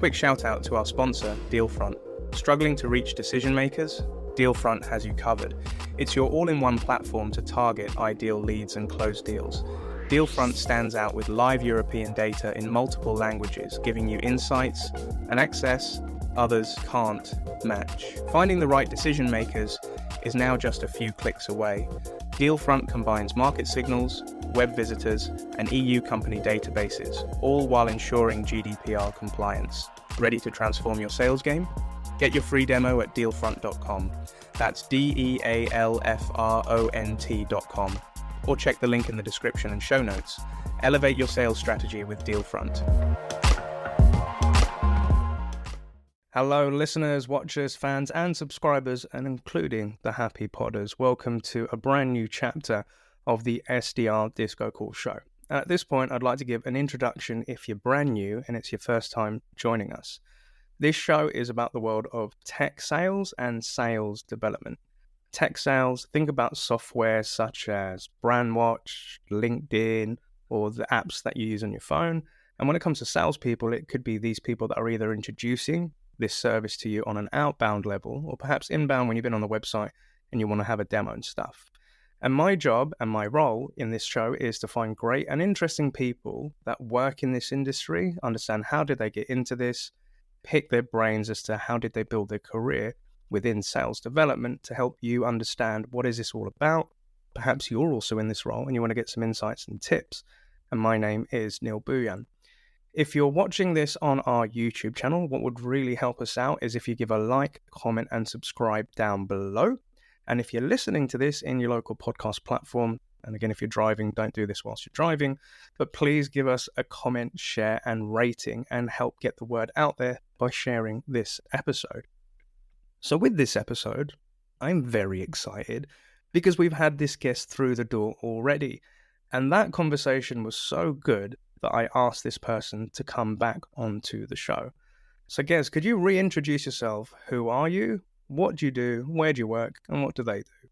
Quick shout out to our sponsor, Dealfront. Struggling to reach decision makers? Dealfront has you covered. It's your all-in-one platform to target ideal leads and close deals. Dealfront stands out with live European data in multiple languages, giving you insights and access others can't match. Finding the right decision makers is now just a few clicks away. Dealfront combines market signals, web visitors, and EU company databases, all while ensuring GDPR compliance. Ready to transform your sales game? Get your free demo at dealfront.com. That's DEALFRONT.com. Or check the link in the description and show notes. Elevate your sales strategy with Dealfront. Hello, listeners, watchers, fans, and subscribers, and including the happy podders. Welcome to a brand new chapter of the SDR DiscoCall show. At this point, I'd like to give an introduction if you're brand new and it's your first time joining us. This show is about the world of tech sales and sales development. Tech sales, think about software such as Brandwatch, LinkedIn, or the apps that you use on your phone. And when it comes to salespeople, it could be these people that are either introducing this service to you on an outbound level, or perhaps inbound when you've been on the website and you want to have a demo and stuff. And my job and my role in this show is to find great and interesting people that work in this industry, understand how did they get into this, pick their brains as to how did they build their career within sales development to help you understand what is this all about. Perhaps you're also in this role and you want to get some insights and tips. And my name is Bhuiyan. If you're watching this on our YouTube channel, what would really help us out is if you give a like, comment, and subscribe down below. And if you're listening to this in your local podcast platform, and again, if you're driving, don't do this whilst you're driving, but please give us a comment, share, and rating, and help get the word out there by sharing this episode. So with this episode, I'm very excited because we've had this guest through the door already. And that conversation was so good that I asked this person to come back onto the show. So Gez, could you reintroduce yourself? Who are you? What do you do? Where do you work? And what do they do?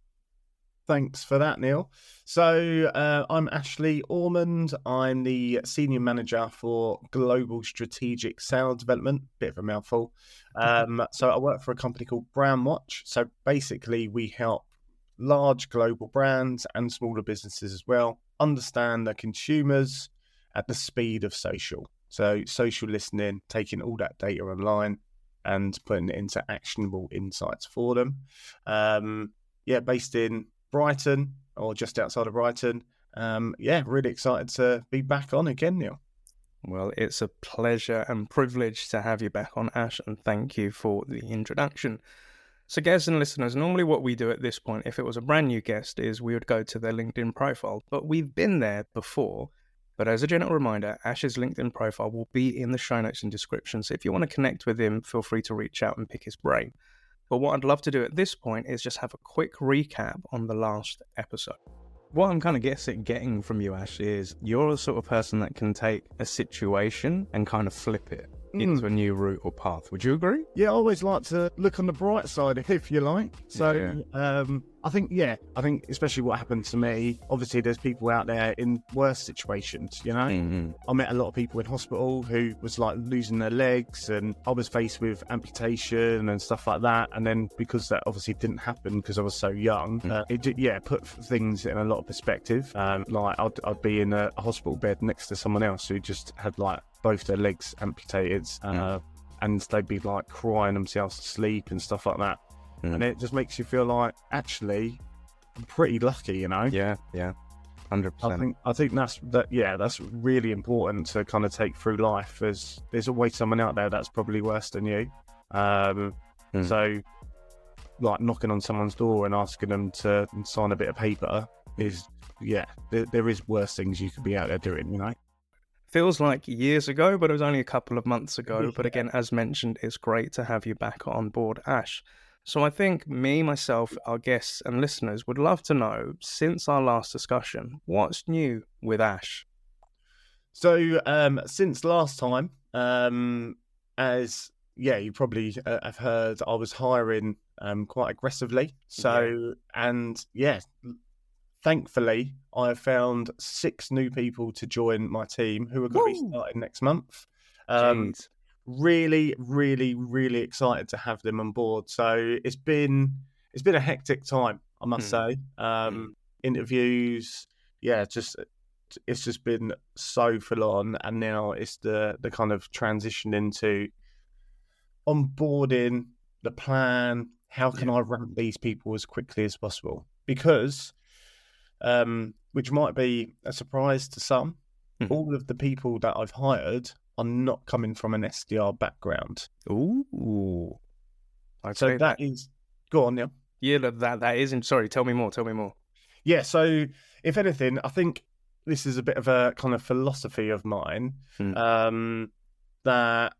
Thanks for that, Neil. So I'm Ashley Ormond. I'm the Senior Manager for Global Strategic Sales Development. Bit of a mouthful. So I work for a company called Brandwatch. So basically we help large global brands and smaller businesses as well understand their consumers at the speed of social. So social listening, taking all that data online and putting it into actionable insights for them. Based in Brighton or just outside of Brighton. Really excited to be back on again, Neil. Well, it's a pleasure and privilege to have you back on, Ash, and thank you for the introduction. So guests and listeners, normally what we do at this point, if it was a brand new guest, is we would go to their LinkedIn profile, but we've been there before. But as a general reminder, Ash's LinkedIn profile will be in the show notes and description. So if you want to connect with him, feel free to reach out and pick his brain. But what I'd love to do at this point is just have a quick recap on the last episode. What I'm kind of getting from you, Ash, is you're the sort of person that can take a situation and kind of flip it into a new route or path. Would you agree? Yeah, I always like to look on the bright side, if you like. So, I think especially what happened to me, obviously there's people out there in worse situations, you know? Mm-hmm. I met a lot of people in hospital who was like losing their legs, and I was faced with amputation and stuff like that. And then because that obviously didn't happen because I was so young, it put things in a lot of perspective. Like I'd be in a hospital bed next to someone else who just had like both their legs amputated, and they'd be like crying themselves to sleep and stuff like that. And it just makes you feel like, actually, I'm pretty lucky, you know? Yeah, 100%. I think that's really important to kind of take through life, as there's always someone out there that's probably worse than you. So, like knocking on someone's door and asking them to sign a bit of paper is, there is worse things you could be out there doing, you know? Feels like years ago, but it was only a couple of months ago. But again, as mentioned, it's great to have you back on board, Ash. So I think me, myself, our guests and listeners would love to know, since our last discussion, what's new with Ash? So since last time, you probably have heard, I was hiring quite aggressively. So, thankfully, I have found 6 new people to join my team who are going to be starting next month. really, really, really excited to have them on board. So it's been a hectic time, I must say. Interviews, yeah, it's just been so full on, and now it's the kind of transition into onboarding, the plan. How can I ramp these people as quickly as possible? Because, which might be a surprise to some, all of the people that I've hired are not coming from an SDR background. Ooh, so that is. Go on, Neil. Yeah, that isn't. Sorry, tell me more. Yeah, so if anything, I think this is a bit of a kind of philosophy of mine, that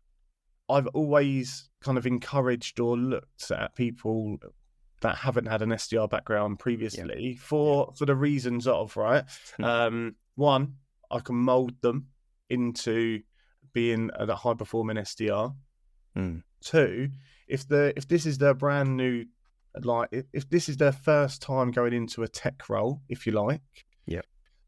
I've always kind of encouraged or looked at people that haven't had an SDR background previously for the reasons of, right? One, I can mold them into being a high performing SDR. Two, if this is their brand new, like if this is their first time going into a tech role, if you like,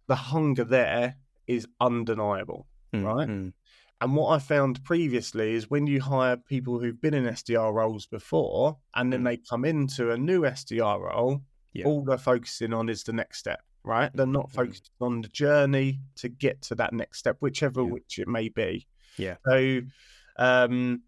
the hunger there is undeniable, right? And what I found previously is when you hire people who've been in SDR roles before, and then they come into a new SDR role, all they're focusing on is the next step, right? They're not focused on the journey to get to that next step, which it may be. Yeah. So, and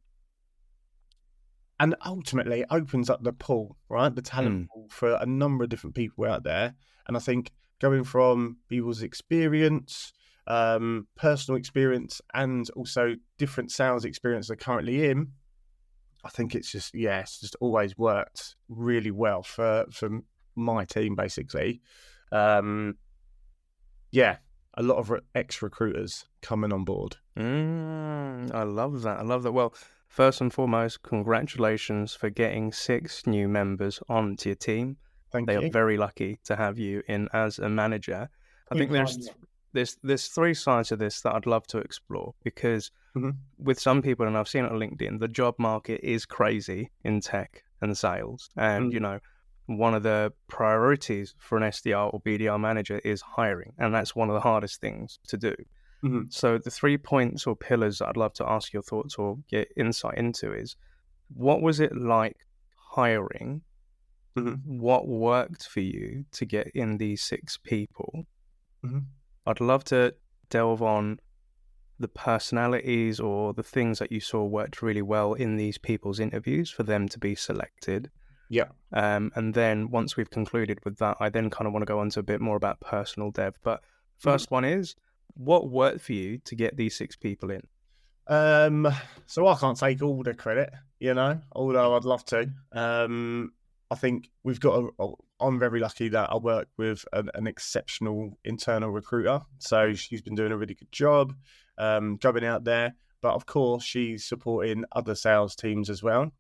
ultimately it opens up the pool, right? The talent pool for a number of different people out there. And I think going from people's experience, personal experience, and also different sales experience they're currently in, I think it's just always worked really well for my team, basically. A lot of ex-recruiters coming on board. I love that. Well, first and foremost, congratulations for getting 6 new members onto your team. They are very lucky to have you in as a manager. I think there's 3 sides of this that I'd love to explore, because with some people, and I've seen it on LinkedIn, the job market is crazy in tech and sales. And, you know, one of the priorities for an SDR or BDR manager is hiring. And that's one of the hardest things to do. So the 3 points or pillars that I'd love to ask your thoughts or get insight into is, what was it like hiring? What worked for you to get in these 6 people? I'd love to delve on the personalities or the things that you saw worked really well in these people's interviews for them to be selected. And then once we've concluded with that, I then kind of want to go on to a bit more about personal dev. But first one is, what worked for you to get these 6 people in? So I can't take all the credit, although I'd love to. I think I'm very lucky that I work with an exceptional internal recruiter. So she's been doing a really good job, jobbing out there. But of course, she's supporting other sales teams as well.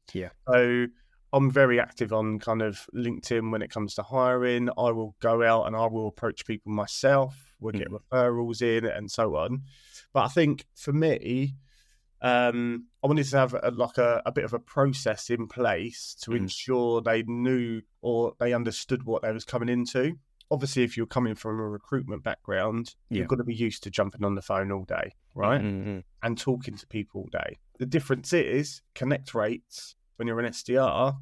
So I'm very active on kind of LinkedIn when it comes to hiring. I will go out and I will approach people myself. We'll get referrals in and so on. But I think for me, I wanted to have a bit of a process in place to ensure they knew or they understood what they was coming into. Obviously, if you're coming from a recruitment background, you've got to be used to jumping on the phone all day, right? And talking to people all day. The difference is connect rates when you're an SDR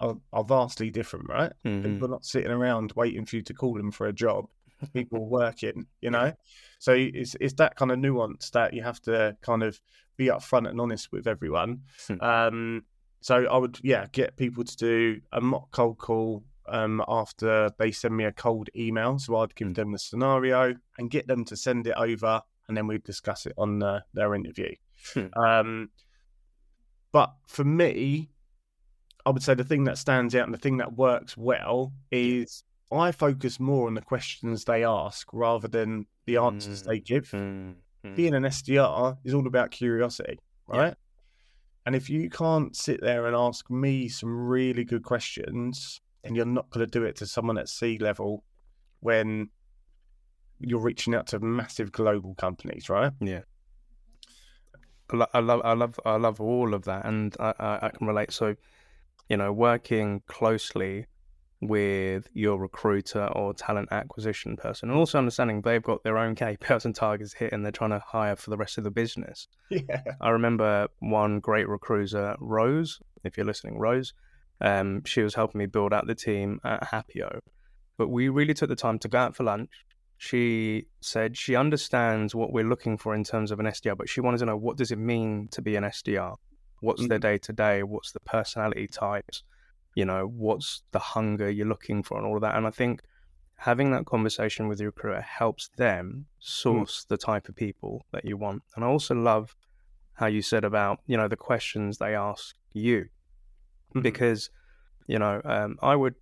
are vastly different, right? People are not sitting around waiting for you to call them for a job. People are working, So it's that kind of nuance that you have to kind of be upfront and honest with everyone. So I would, get people to do a mock cold call after they send me a cold email. So I'd give them the scenario and get them to send it over, and then we'd discuss it on their interview. But for me, I would say the thing that stands out and the thing that works well is I focus more on the questions they ask rather than the answers they give. Being an SDR is all about curiosity, right? And if you can't sit there and ask me some really good questions, then you're not going to do it to someone at C-level when you're reaching out to massive global companies, right? I love all of that, and I can relate. So, working closely with your recruiter or talent acquisition person, and also understanding they've got their own KPIs and targets hit and they're trying to hire for the rest of the business. Yeah. I remember one great recruiter, Rose, if you're listening, Rose, she was helping me build out the team at Happio, but we really took the time to go out for lunch. She said she understands what we're looking for in terms of an SDR, but she wanted to know, what does it mean to be an SDR? What's their day-to-day? What's the personality types? What's the hunger you're looking for and all of that? And I think having that conversation with your recruiter helps them source the type of people that you want. And I also love how you said about, the questions they ask you, because, I would,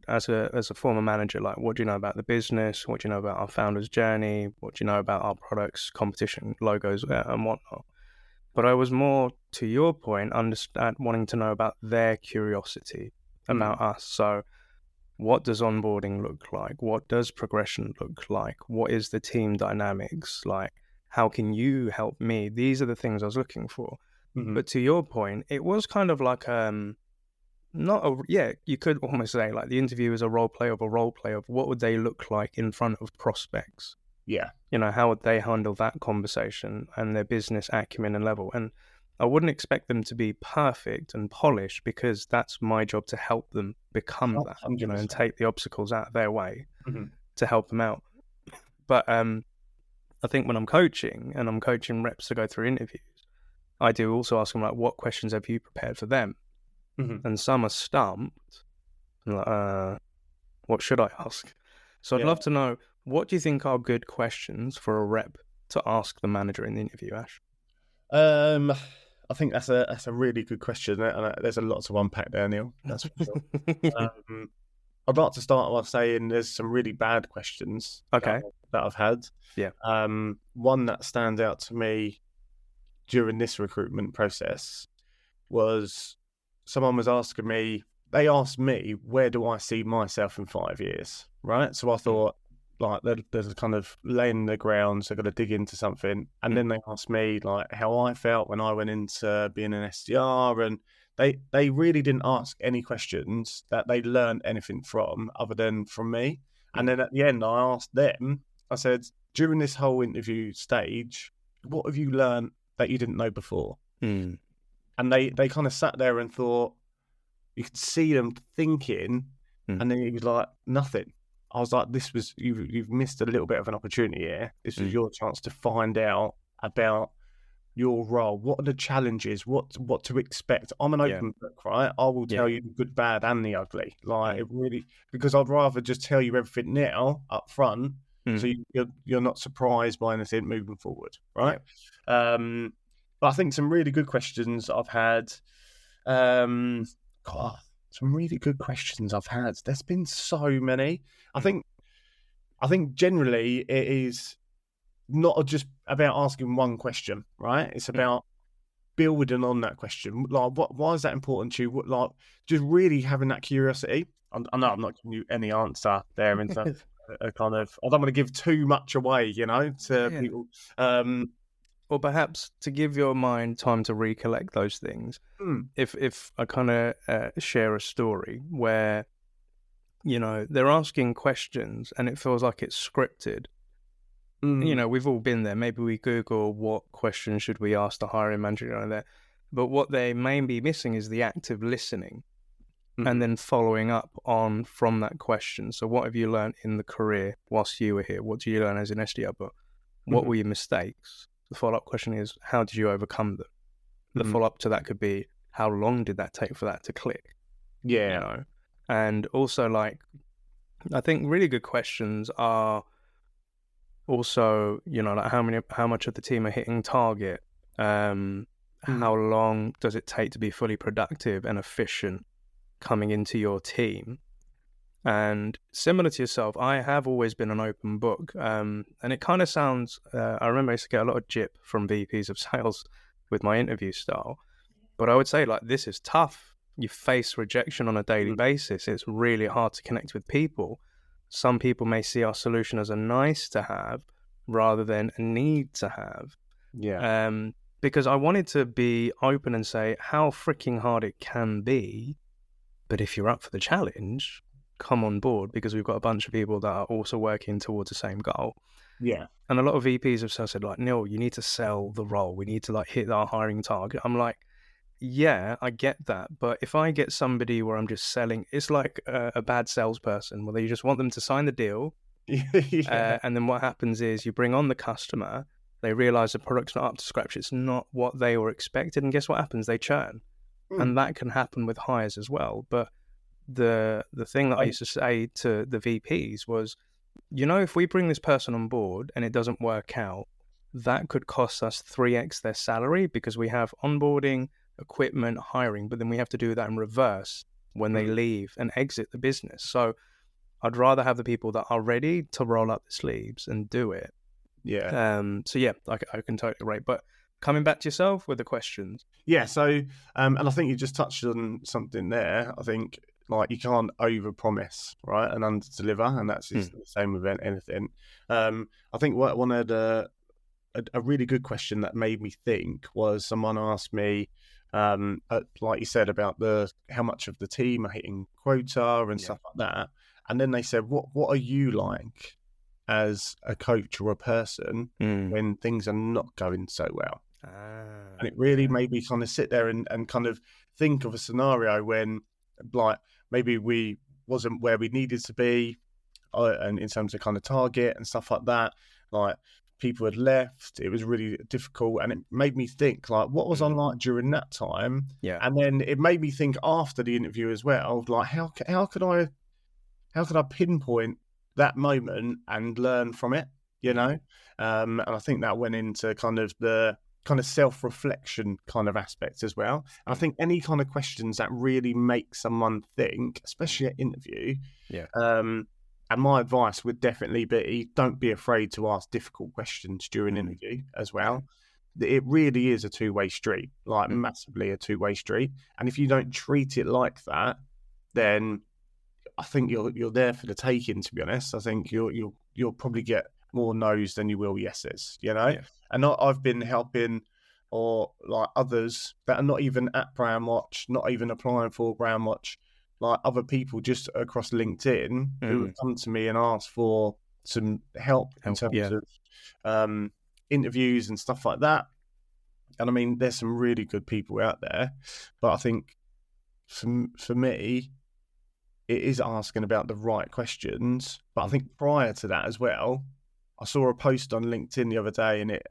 as a former manager, like, what do you know about the business? What do you know about our founder's journey? What do you know about our products, competition, logos, and whatnot? But I was more, to your point, wanting to know about their curiosity about us. So what does onboarding look like? What does progression look like? What is the team dynamics like? How can you help me? These are the things I was looking for. But to your point, it was kind of like, you could almost say like the interview is a role play of what would they look like in front of prospects. Yeah. How would they handle that conversation and their business acumen and level? And I wouldn't expect them to be perfect and polished, because that's my job to help them become that, 100%. and take the obstacles out of their way to help them out. But I think when I'm coaching reps to go through interviews, I do also ask them, like, what questions have you prepared for them? And some are stumped. Like, what should I ask? So I'd love to know, what do you think are good questions for a rep to ask the manager in the interview, Ash? I think that's a really good question, and there's a lot to unpack there, Neil. That's for sure. I'd like to start by saying there's some really bad questions that I've had. Yeah. One that stands out to me during this recruitment process was someone was asking me. They asked me, where do I see myself in 5 years? Right. So I thought, like, there's a kind of laying the ground, so I've got to dig into something. And then they asked me, like, how I felt when I went into being an SDR, and they really didn't ask any questions that they learned anything from other than from me. And then at the end, I asked them, I said, during this whole interview stage, what have you learned that you didn't know before? And they kind of sat there and thought, you could see them thinking, and then it was like, nothing. I was like, you've missed a little bit of an opportunity here. This is your chance to find out about your role. What are the challenges? What to expect? I'm an open book, right? I will tell you the good, bad, and the ugly. Like, it really, because I'd rather just tell you everything now up front, so you're not surprised by anything moving forward, right? But I think some really good questions I've had. Some really good questions I've had. There's been so many. I think generally it is not just about asking one question, right? It's about building on that question. Like, why is that important to you? Like, just really having that curiosity. I know I'm not giving you any answer there in terms of kind of, I don't want to give too much away, to people. Or perhaps to give your mind time to recollect those things. If I kind of share a story where, they're asking questions and it feels like it's scripted. We've all been there. Maybe we Google what question should we ask the hiring manager there. But what they may be missing is the active listening and then following up on from that question. So what have you learned in the career whilst you were here? What do you learn as an SDR? But what were your mistakes? The follow-up question is, how did you overcome them? The follow-up to that could be, how long did that take for that to click? Yeah. And also, like, I think really good questions are also, like how much of the team are hitting target? How long does it take to be fully productive and efficient coming into your team? And similar to yourself, I have always been an open book. And it kind of sounds, I remember I used to get a lot of jip from VPs of sales with my interview style. But I would say, like, this is tough. You face rejection on a daily basis. It's really hard to connect with people. Some people may see our solution as a nice to have rather than a need to have. Yeah. Because I wanted to be open and say how freaking hard it can be. But if you're up for the challenge, come on board because we've got a bunch of people that are also working towards the same goal. Yeah. And a lot of VPs have said, like, Neil, you need to sell the role. We need to like hit our hiring target. I'm like, yeah, I get that. But if I get somebody where I'm just selling, it's like a bad salesperson, where you just want them to sign the deal. Yeah. And then what happens is you bring on the customer, they realize the product's not up to scratch. It's not what they were expected. And guess what happens? They churn. And that can happen with hires as well. But the thing that I used to say to the VPs was, if we bring this person on board and it doesn't work out, that could cost us 3x their salary, because we have onboarding, equipment, hiring, but then we have to do that in reverse when they leave and exit the business. So I'd rather have the people that are ready to roll up the sleeves and do it. Yeah. So yeah, I can totally relate. But coming back to yourself with the questions. Yeah. So, and I think you just touched on something there. I think, like, you can't over-promise, right, and under-deliver, and that's just the same with anything. I think one had a really good question that made me think was, someone asked me, like you said, about how much of the team are hitting quota and stuff like that, and then they said, what are you like as a coach or a person when things are not going so well? And it really made me kind of sit there and kind of think of a scenario when, like, maybe we wasn't where we needed to be, and in terms of kind of target and stuff like that, like people had left, it was really difficult, and it made me think, like, what was I like during that time? Yeah. And then it made me think after the interview as well, like, how could I pinpoint that moment and learn from it, and I think that went into kind of the kind of self-reflection kind of aspect as well. And I think any kind of questions that really make someone think, especially at interview, and my advice would definitely be, don't be afraid to ask difficult questions during interview as well. It really is a two-way street, like massively a two-way street. And if you don't treat it like that, then I think you're there for the taking, to be honest. I think you'll probably get more no's than you will yeses, And I've been helping, or like others that are not even at Brandwatch, not even applying for Brandwatch, like other people just across LinkedIn who have come to me and asked for some help in terms of interviews and stuff like that. And I mean, there's some really good people out there, but I think for me, it is asking about the right questions. But I think prior to that as well, I saw a post on LinkedIn the other day, and it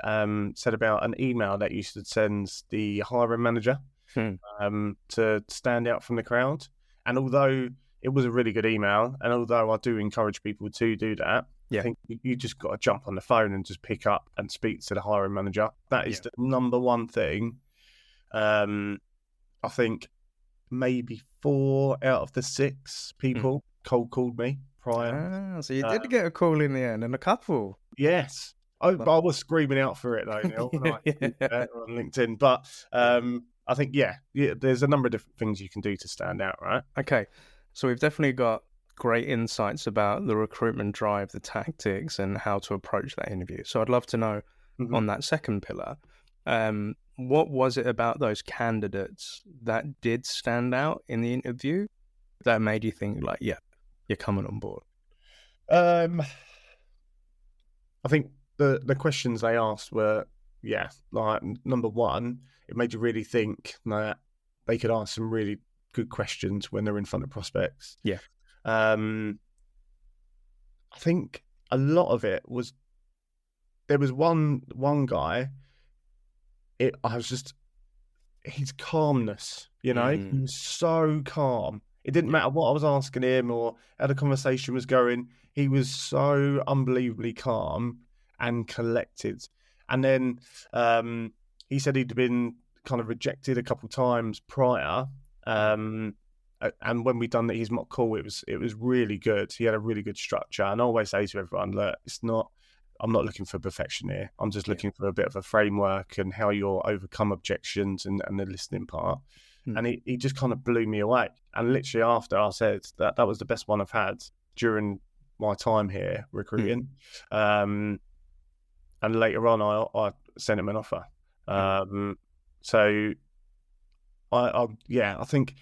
said about an email that you should send the hiring manager to stand out from the crowd. And although it was a really good email, and although I do encourage people to do that, I think you just got to jump on the phone and just pick up and speak to the hiring manager. That is the number one thing. I think maybe 4 out of the 6 people cold called me prior. So you did get a call in the end, and a couple. Yes. I was screaming out for it though, Neil, when I on LinkedIn. But I think, there's a number of different things you can do to stand out, right? Okay. So we've definitely got great insights about the recruitment drive, the tactics, and how to approach that interview. So I'd love to know on that second pillar, what was it about those candidates that did stand out in the interview that made you think, like, yeah, you're coming on board? I think the questions they asked were, like, number one, it made you really think that they could ask some really good questions when they're in front of prospects. Yeah. I think a lot of it was, there was one guy, his calmness, he was so calm. It didn't matter what I was asking him or how the conversation was going. He was so unbelievably calm and collected. And then he said he'd been kind of rejected a couple of times prior. And when we done his mock call, it was really good. He had a really good structure. And I always say to everyone, look, I'm not looking for perfection here. I'm just looking for a bit of a framework and how you'll overcome objections and the listening part. And he just kind of blew me away. And literally after, I said that was the best one I've had during my time here recruiting. And later on, I sent him an offer. So I think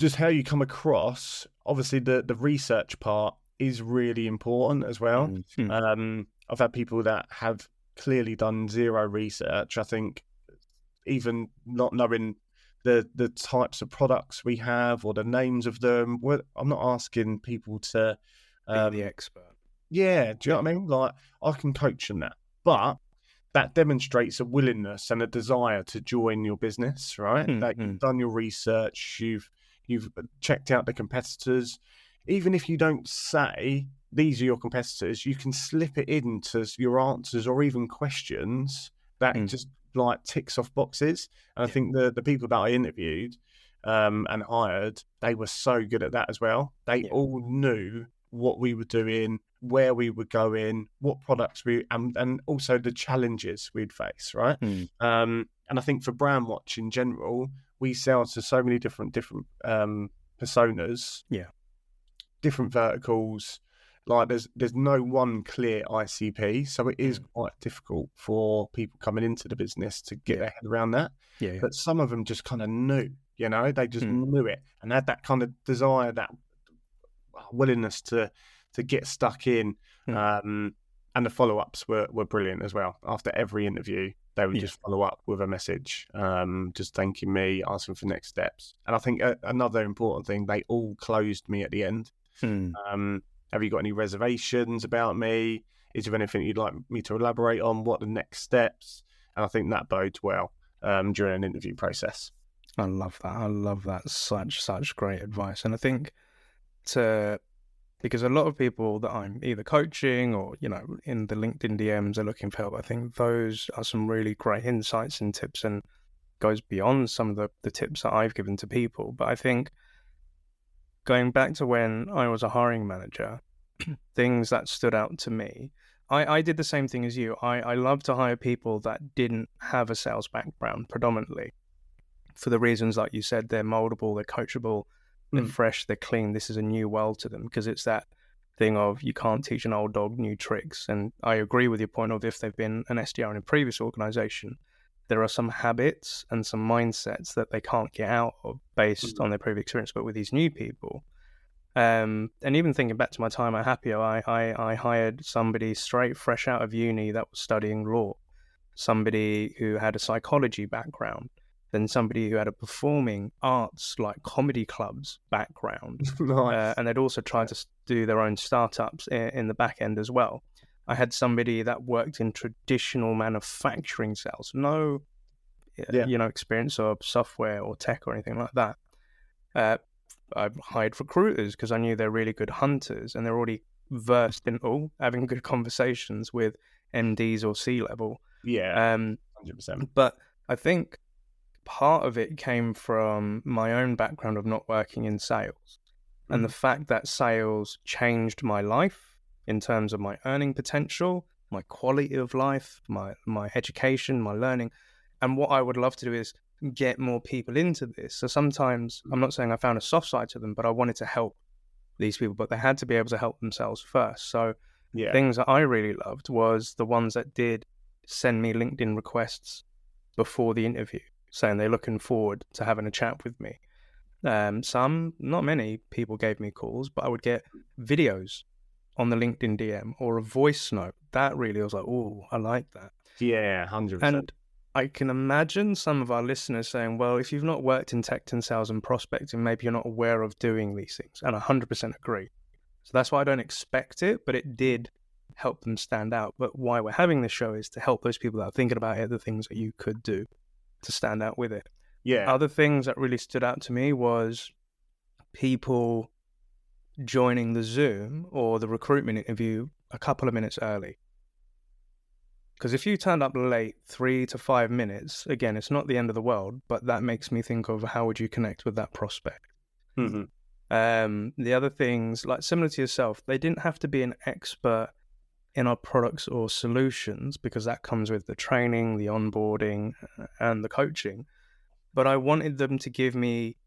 just how you come across. Obviously, the research part is really important as well. I've had people that have clearly done zero research. I think even not knowing the types of products we have or the names of them. I'm not asking people to be the expert. Yeah, do you know what I mean? Like, I can coach them that, but that demonstrates a willingness and a desire to join your business, right? That you've done your research, you've checked out the competitors. Even if you don't say these are your competitors, you can slip it into your answers or even questions that just like ticks off boxes. And I think the people that I interviewed and hired, they were so good at that as well. They all knew what we were doing, where we were going, what products and also the challenges we'd face, right? And I think for Brandwatch in general, we sell to so many different personas, different verticals. Like there's no one clear ICP, so it is quite difficult for people coming into the business to get their head around that. But some of them just kind of knew, they just knew it and had that kind of desire, that willingness to get stuck in. And the follow-ups were brilliant as well. After every interview, they would just follow up with a message, just thanking me, asking for next steps. And I think another important thing, they all closed me at the end. Have you got any reservations about me? Is there anything you'd like me to elaborate on? What are the next steps? And I think that bodes well during an interview process. I love that. Such great advice. And I think because a lot of people that I'm either coaching or, in the LinkedIn DMs are looking for help, I think those are some really great insights and tips and goes beyond some of the tips that I've given to people. But I think going back to when I was a hiring manager, things that stood out to me, I did the same thing as you. I love to hire people that didn't have a sales background predominantly for the reasons like you said. They're moldable, they're coachable, they're fresh, they're clean. This is a new world to them because it's that thing of you can't teach an old dog new tricks. And I agree with your point of if they've been an SDR in a previous organization, there are some habits and some mindsets that they can't get out of based on their previous experience. But with these new people, and even thinking back to my time at Happio, I hired somebody straight fresh out of uni that was studying law, somebody who had a psychology background, then somebody who had a performing arts like comedy clubs background. Nice. And they'd also tried to do their own startups in the back end as well. I had somebody that worked in traditional manufacturing sales, no experience of software or tech or anything like that. I hired recruiters because I knew they're really good hunters and they're already versed in having good conversations with MDs or C-level. 100%. But I think part of it came from my own background of not working in sales and the fact that sales changed my life in terms of my earning potential, my quality of life, my education, my learning. And what I would love to do is get more people into this. So sometimes, I'm not saying I found a soft side to them, but I wanted to help these people, but they had to be able to help themselves first. So things that I really loved was the ones that did send me LinkedIn requests before the interview, saying they're looking forward to having a chat with me. Some, not many people gave me calls, but I would get videos on the LinkedIn DM or a voice note. That really was like, oh, I like that. Yeah, 100%. And I can imagine some of our listeners saying, well, if you've not worked in tech and sales and prospecting, maybe you're not aware of doing these things. And I 100% agree. So that's why I don't expect it, but it did help them stand out. But why we're having this show is to help those people that are thinking about it, the things that you could do to stand out with it. Yeah. Other things that really stood out to me was people joining the Zoom or the recruitment interview a couple of minutes early. Because if you turned up late 3 to 5 minutes, again, it's not the end of the world, but that makes me think of how would you connect with that prospect. The other things, like similar to yourself, they didn't have to be an expert in our products or solutions because that comes with the training, the onboarding, and the coaching. But I wanted them to give me,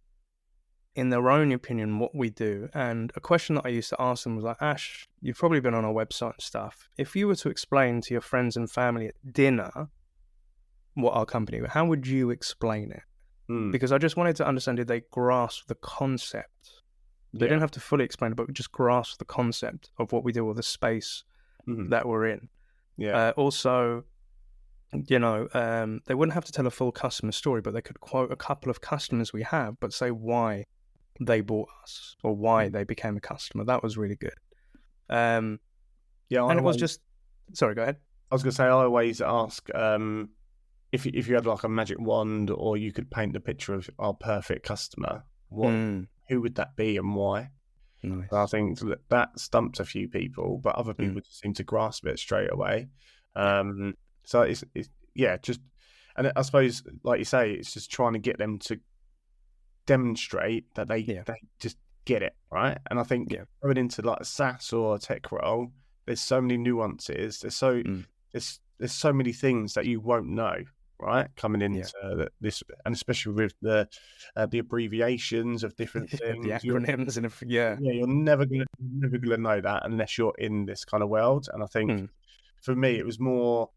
in their own opinion, what we do. And a question that I used to ask them was like, Ash, you've probably been on our website and stuff. If you were to explain to your friends and family at dinner what our company, how would you explain it? because I just wanted to understand, did they grasp the concept? They didn't have to fully explain it, but just grasp the concept of what we do or the space that we're in. Also, they wouldn't have to tell a full customer story, but they could quote a couple of customers we have, but say why they bought us or why they became a customer. That was really good. And it was just... Sorry, go ahead. I was going to say, I always ask if you had like a magic wand or you could paint the picture of our perfect customer, who would that be and why? Nice. And I think that stumps a few people, but other people just seem to grasp it straight away. So it's just, and I suppose, like you say, it's just trying to get them to demonstrate that they just get it, right? And I think going into like a SaaS or a tech role, there's so many nuances. There's so many things that you won't know, right? Coming into this, and especially with the abbreviations of different things, the acronyms, you're never gonna know that unless you're in this kind of world. And I think for me, it was more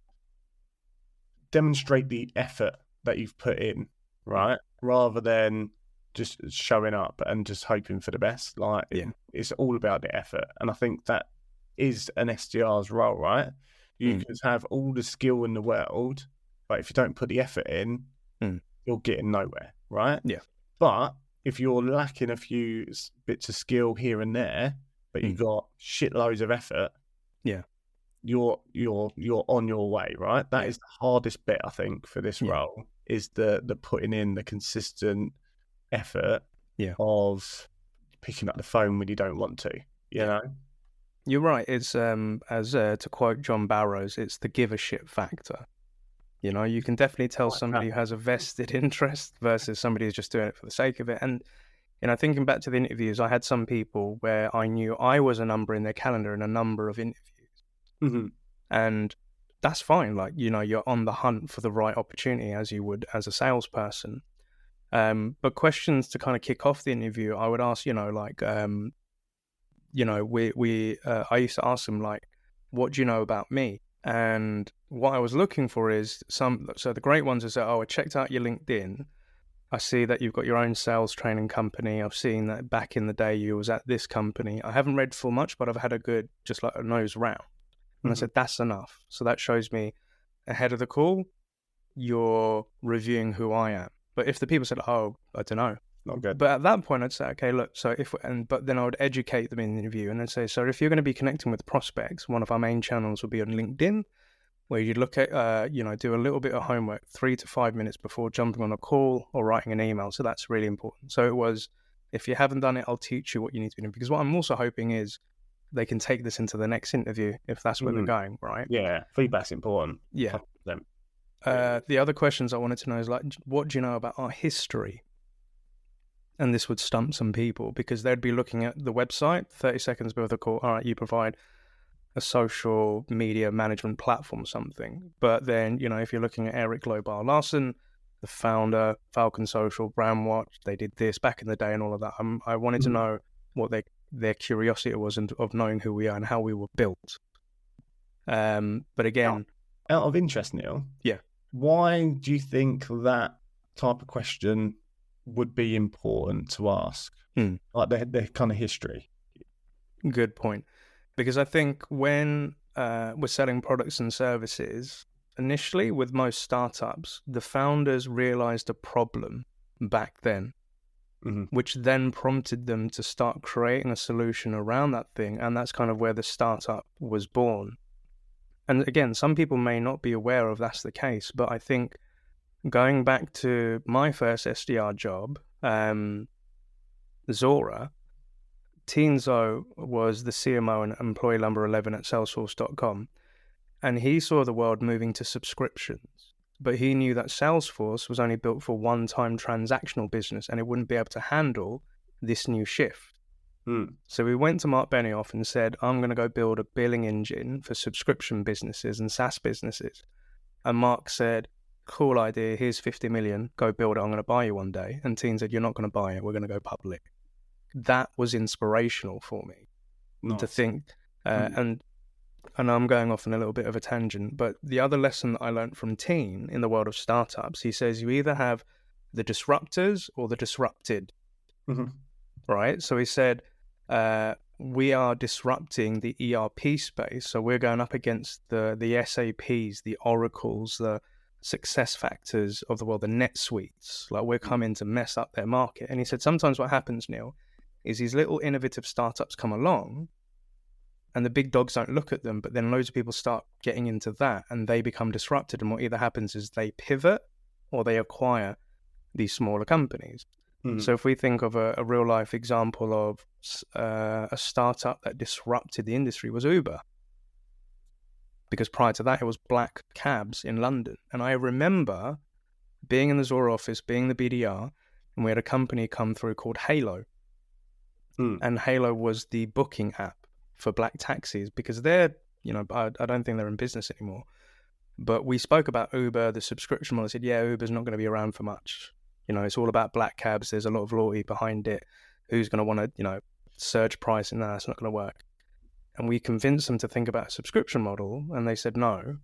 demonstrate the effort that you've put in, right, rather than just showing up and just hoping for the best. Like it's all about the effort, and I think that is an SDR's role, right? You can have all the skill in the world, but if you don't put the effort in, you're getting nowhere, right? Yeah. But if you're lacking a few bits of skill here and there, but you've got shitloads of effort, you're on your way, right? That is the hardest bit, I think, for this role, is the putting in the consistent effort of picking up the phone when you don't want to, you know? You're right. It's to quote John Barrows, it's the give a shit factor. You know, you can definitely tell somebody who has a vested interest versus somebody who's just doing it for the sake of it. And thinking back to the interviews, I had some people where I knew I was a number in their calendar in a number of interviews, and that's fine. Like, you're on the hunt for the right opportunity, as you would as a salesperson. But questions to kind of kick off the interview, I would ask, I used to ask them, like, what do you know about me? And what I was looking for is so the great ones is that, I checked out your LinkedIn. I see that you've got your own sales training company. I've seen that back in the day you was at this company. I haven't read full much, but I've had a good, just like a nose round. And I said, that's enough. So that shows me ahead of the call, you're reviewing who I am. But if the people said, I don't know, not good. But at that point, I'd say, okay, look, but then I would educate them in the interview and then say, so if you're going to be connecting with prospects, one of our main channels will be on LinkedIn, where you look at, do a little bit of homework 3 to 5 minutes before jumping on a call or writing an email. So that's really important. So it was, if you haven't done it, I'll teach you what you need to do. Because what I'm also hoping is they can take this into the next interview if that's where they're going, right? Yeah, feedback's important. Yeah. The other questions I wanted to know is, like, what do you know about our history? And this would stump some people because they'd be looking at the website 30 seconds before the call. All right, you provide a social media management platform, something. But then, if you're looking at Eric Lobar Larson, the founder, Falcon Social, Brandwatch, they did this back in the day and all of that. I wanted to know what their curiosity was of knowing who we are and how we were built. But again... Out of interest, Neil. Yeah. Why do you think that type of question would be important to ask? Like their kind of history? Good point. Because I think when we're selling products and services, initially with most startups, the founders realized a problem back then, which then prompted them to start creating a solution around that thing. And that's kind of where the startup was born. And again, some people may not be aware of that's the case, but I think going back to my first SDR job, Zora, Teenzo was the CMO and employee number 11 at Salesforce.com, and he saw the world moving to subscriptions, but he knew that Salesforce was only built for one-time transactional business, and it wouldn't be able to handle this new shift. So we went to Mark Benioff and said, I'm going to go build a billing engine for subscription businesses and SaaS businesses. And Mark said, cool idea, here's 50 million, go build it, I'm going to buy you one day. And Teen said, you're not going to buy it, we're going to go public. That was inspirational for me to think. And I'm going off on a little bit of a tangent, but the other lesson that I learned from Teen in the world of startups, he says you either have the disruptors or the disrupted, Mm-hmm. right? So he said, we are disrupting the ERP space. So we're going up against the SAPs, the Oracles, the success factors of the world, the NetSuites. Like, we're coming to mess up their market. And he said sometimes what happens, Neil, is these little innovative startups come along and the big dogs don't look at them, but then loads of people start getting into that and they become disrupted. And what either happens is they pivot or they acquire these smaller companies. Mm-hmm. So if we think of a real life example of a startup that disrupted the industry, was Uber. Because prior to that, it was black cabs in London. And I remember being in the Zora office, being the BDR, and we had a company come through called Halo. And Halo was the booking app for black taxis, because they're, I don't think they're in business anymore. But we spoke about Uber, the subscription model. I said, yeah, Uber's not going to be around for much. It's all about black cabs. There's a lot of loyalty behind it. Who's going to want to, surge pricing? No, it's not going to work. And we convinced them to think about a subscription model, and they said no.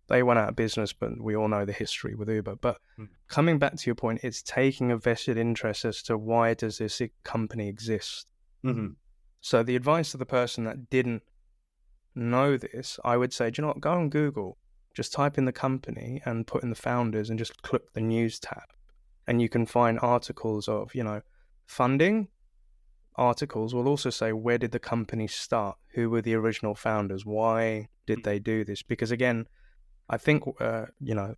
They went out of business, but we all know the history with Uber. But coming back to your point, it's taking a vested interest as to why does this company exist. Mm-hmm. So the advice to the person that didn't know this, I would say, do you know what? Go on Google, just type in the company and put in the founders and just click the news tab. And you can find articles of, funding. Articles will also say, where did the company start? Who were the original founders? Why did they do this? Because again, I think,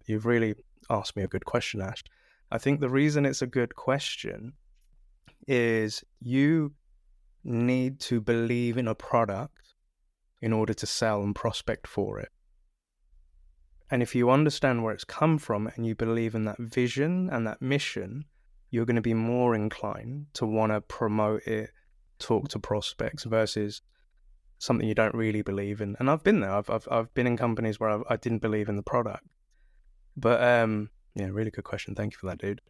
you've really asked me a good question, Ash. I think the reason it's a good question is you need to believe in a product in order to sell and prospect for it. And if you understand where it's come from and you believe in that vision and that mission, you're going to be more inclined to want to promote it, talk to prospects, versus something you don't really believe in. And I've been there. I've been in companies where I didn't believe in the product. But really good question. Thank you for that, dude.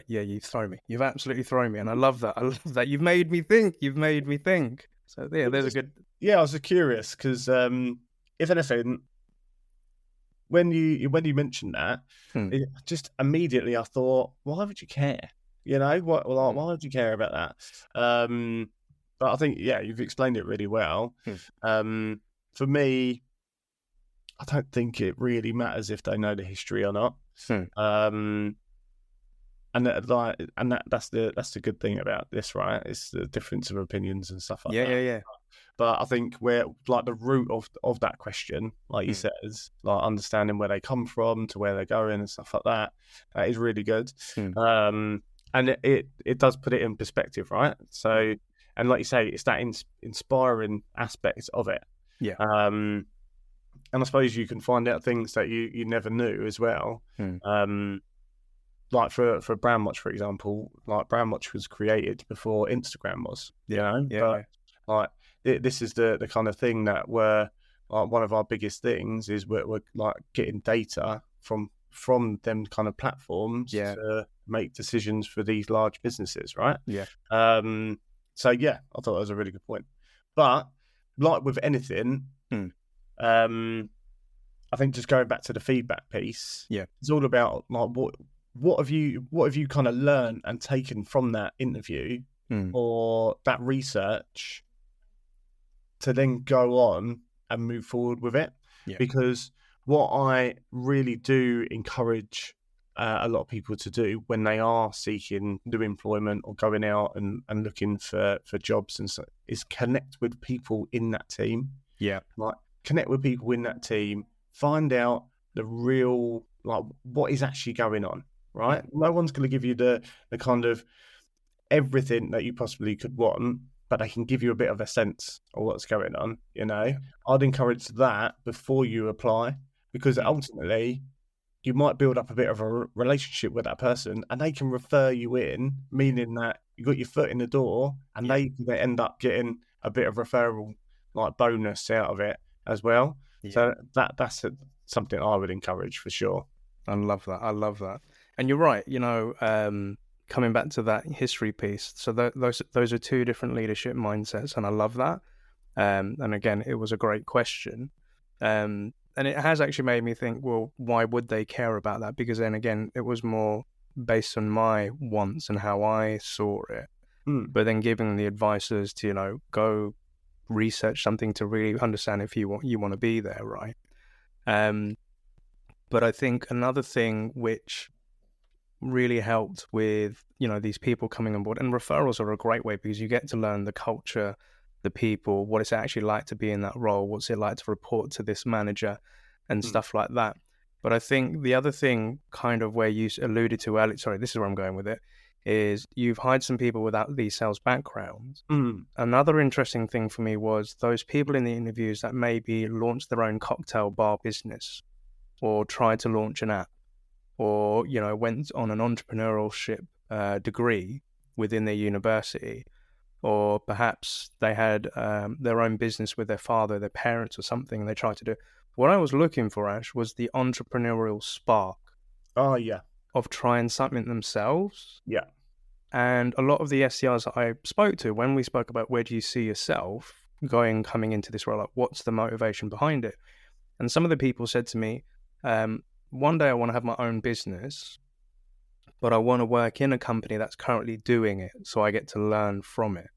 You've thrown me. You've absolutely thrown me, and I love that. I love that. You've made me think. So yeah, there's a good. Yeah, I was just curious because if anything, when you mentioned that, it just immediately I thought, why would you care? Why would you care about that? But I think, you've explained it really well. For me, I don't think it really matters if they know the history or not. That's the good thing about this, right? It's the difference of opinions and stuff like that. Yeah. But I think where, like, the root of that question, like you said, like understanding where they come from to where they're going and stuff like that, that is really good. And it does put it in perspective, right? So, and like you say, it's that inspiring aspect of it. Yeah. And I suppose you can find out things that you never knew as well. Like for Brandwatch, for example, like Brandwatch was created before Instagram was, like this is the kind of thing that we're, like, one of our biggest things is we're like getting data from them kind of platforms to make decisions for these large businesses, right? So I thought that was a really good point. But like with anything, I think just going back to the feedback piece, it's all about, like, what have you kind of learned and taken from that interview or that research to then go on and move forward with it? Because what I really do encourage a lot of people to do when they are seeking new employment or going out and looking for jobs and so, is connect with people in that team. Like, connect with people in that team, find out the real, like, what is actually going on, right? No one's going to give you the kind of everything that you possibly could want, but they can give you a bit of a sense of what's going on, I'd encourage that before you apply, because ultimately you might build up a bit of a relationship with that person and they can refer you in, meaning that you got your foot in the door and they end up getting a bit of referral, like, bonus out of it as well. So that's something I would encourage for sure. I love that. And you're right, coming back to that history piece. So those are two different leadership mindsets, and I love that. And again, it was a great question. And it has actually made me think, well, why would they care about that? Because then again, it was more based on my wants and how I saw it. But then giving the advice as to, go research something to really understand if you want to be there, right? But I think another thing which really helped with, these people coming on board, and referrals are a great way because you get to learn the culture, the people, what it's actually like to be in that role, what's it like to report to this manager and stuff like that. But I think the other thing kind of where you alluded to earlier, sorry, this is where I'm going with it, is you've hired some people without these sales backgrounds. Another interesting thing for me was those people in the interviews that maybe launched their own cocktail bar business or tried to launch an app or, went on an entrepreneurship degree within their university, or perhaps they had their own business with their father, their parents or something, and they tried to do. What I was looking for, Ash, was the entrepreneurial spark. Oh, yeah. Of trying something themselves. Yeah. And a lot of the SDRs that I spoke to, when we spoke about where do you see yourself coming into this role, like what's the motivation behind it? And some of the people said to me, one day I want to have my own business, but I want to work in a company that's currently doing it so I get to learn from it.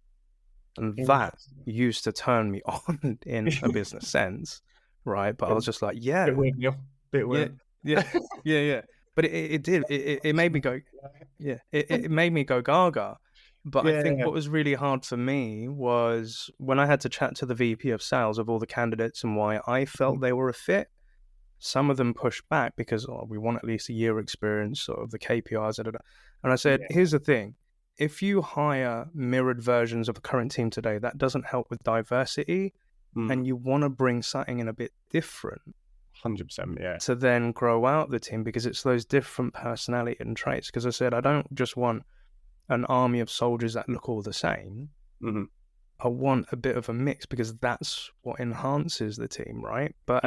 And that used to turn me on in a business sense, right? But I was just like, yeah. Bit weird, Neil. Bit weird. Yeah. But it did. It made me go, yeah. It made me go gaga. But I think what was really hard for me was when I had to chat to the VP of sales of all the candidates and why I felt they were a fit. Some of them pushed back because we want at least a year experience of the KPIs. And I said, here's the thing. If you hire mirrored versions of the current team today, that doesn't help with diversity. And you want to bring something in a bit different. 100%, yeah. To then grow out the team because it's those different personality and traits. Because I said, I don't just want an army of soldiers that look all the same. I want a bit of a mix because that's what enhances the team, right? But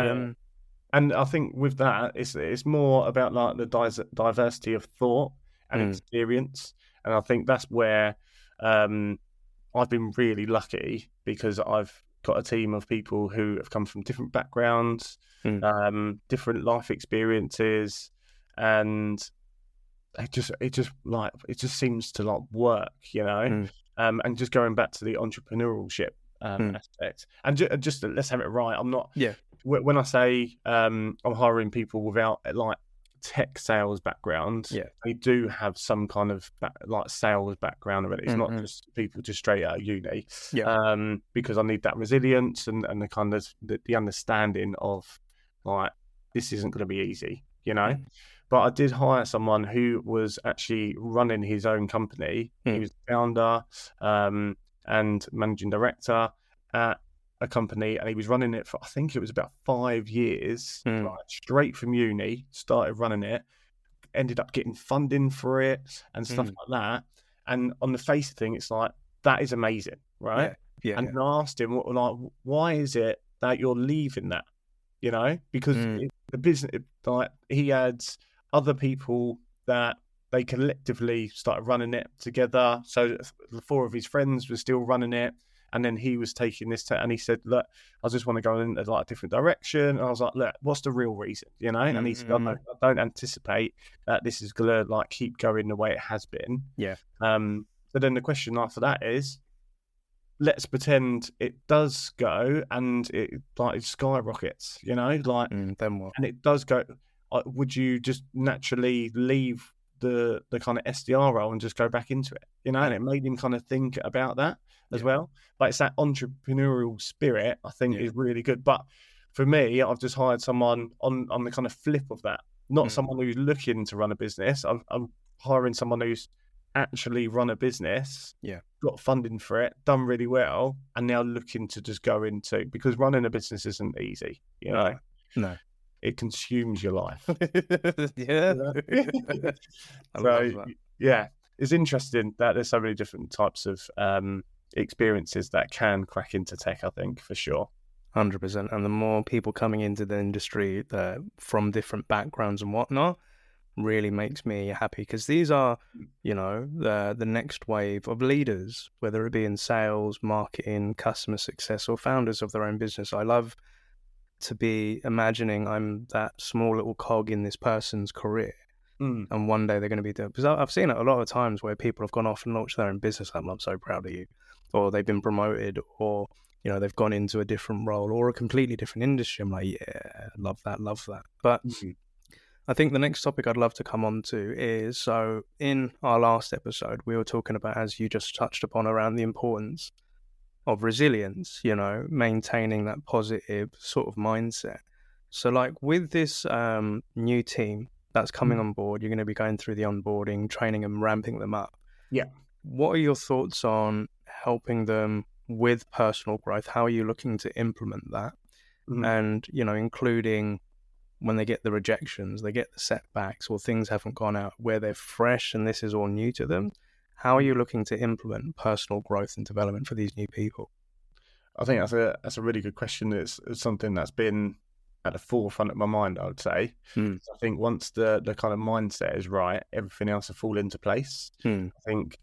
and I think with that, it's more about like the diversity of thought and experience. And I think that's where I've been really lucky because I've got a team of people who have come from different backgrounds, different life experiences, and it just seems to like work, and just going back to the entrepreneurship aspect, and just let's have it right. I'm not. Yeah. When I say I'm hiring people without like tech sales background, they do have some kind of like sales background already. It's not just people just straight out of uni. Because I need that resilience and the kind of the understanding of like this isn't going to be easy, But I did hire someone who was actually running his own company. He was the founder and managing director at a company, and he was running it for, I think it was about 5 years, like straight from uni, started running it, ended up getting funding for it and stuff like that. And on the face of things, it's like, that is amazing, right? And I asked him, why is it that you're leaving that? Because the business, like, he had other people that they collectively started running it together. So the 4 of his friends were still running it. And then he was taking this, and he said, look, I just want to go in like a different direction. And I was like, look, what's the real reason, And he said, I don't anticipate that this is going to like keep going the way it has been. So then the question after that is, let's pretend it does go and it skyrockets, then what? And it does go. Would you just naturally leave the kind of SDR role and just go back into it, And it made him kind of think about that as well. But it's that entrepreneurial spirit, I think, is really good. But for me, I've just hired someone on the kind of flip of that, not someone who's looking to run a business. I'm hiring someone who's actually run a business, got funding for it, done really well, and now looking to just go into, because running a business isn't easy, No. It consumes your life. I love that. It's interesting that there's so many different types of experiences that can crack into tech, I think, for sure. 100%. And the more people coming into the industry from different backgrounds and whatnot really makes me happy, because these are, the next wave of leaders, whether it be in sales, marketing, customer success, or founders of their own business. I love to be imagining I'm that small little cog in this person's career. And one day they're going to be doing, because I've seen it a lot of times where people have gone off and launched their own business. I'm so proud of you. Or they've been promoted, or, you know, they've gone into a different role or a completely different industry. I'm like, yeah, love that. But I think the next topic I'd love to come on to is, so in our last episode, we were talking about, as you just touched upon, around the importance of resilience, you know, maintaining that positive sort of mindset. So like with this new team that's coming on board, you're going to be going through the onboarding, training them, ramping them up. Yeah. What are your thoughts on helping them with personal growth? How are you looking to implement that? And, you know, including when they get the rejections, they get the setbacks, or things haven't gone out where they're fresh and this is all new to them. How are you looking to implement personal growth and development for these new people? I think that's a really good question. It's something that's been at the forefront of my mind, I would say. So I think once the kind of mindset is right, everything else will fall into place. I think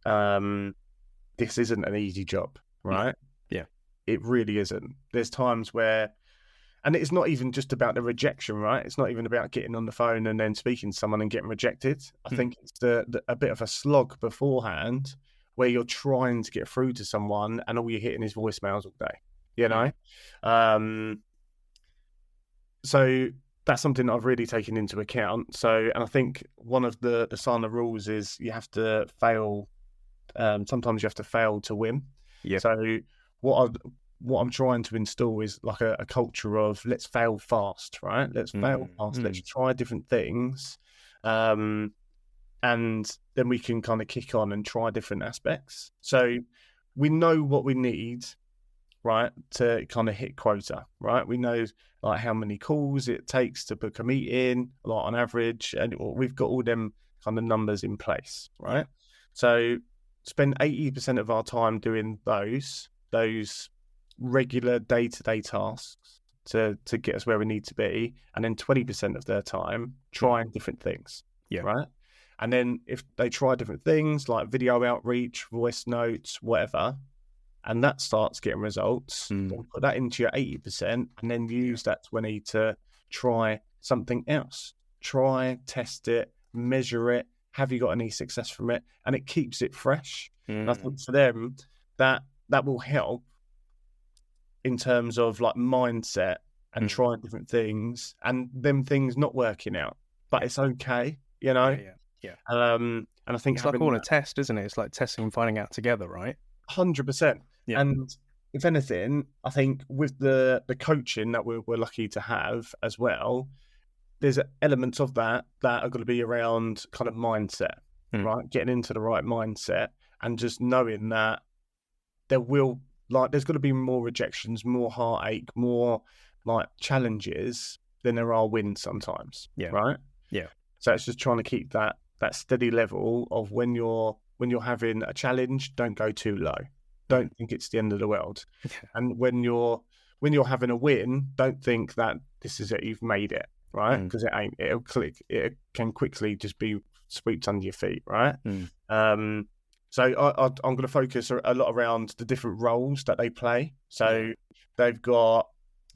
this isn't an easy job, right? Yeah. It really isn't. There's times where, and it's not even just about the rejection, right? It's not even about getting on the phone and then speaking to someone and getting rejected. I think it's a bit of a slog beforehand where you're trying to get through to someone and all you're hitting is voicemails all day, you know? So that's something that I've really taken into account. So, and I think one of the Sana rules is you have to fail. Sometimes you have to fail to win. Yeah. So what I'm trying to install is like a culture of let's fail fast, right? Let's fail fast. Let's try different things. And then we can kind of kick on and try different aspects. So we know what we need, right, to kind of hit quota, right? We know like how many calls it takes to book a meeting, like on average, and we've got all them kind of numbers in place, right? So spend 80% of our time doing those regular day-to-day tasks to get us where we need to be, and then 20% of their time trying different things, right? And then if they try different things like video outreach, voice notes, whatever, and that starts getting results, then put that into your 80% and then use that 20 to try something else. Try, test it, measure it. Have you got any success from it? And it keeps it fresh. And I think for them, that will help in terms of like mindset and trying different things and them things not working out. But it's okay, you know? Yeah. And I think it's like all a test, isn't it? It's like testing and finding out together, right? 100%. Yeah. And if anything, I think with the coaching that we're lucky to have as well, there's elements of that are going to be around kind of mindset, right? Getting into the right mindset and just knowing that there's going to be more rejections, more heartache, more like challenges than there are wins sometimes, right? Yeah. So it's just trying to keep that steady level of when you're having a challenge, don't go too low. Don't think it's the end of the world. And when you're having a win, don't think that this is it, you've made it, right? Because it ain't. It can quickly just be swept under your feet, right? So I'm going to focus a lot around the different roles that they play. So they've got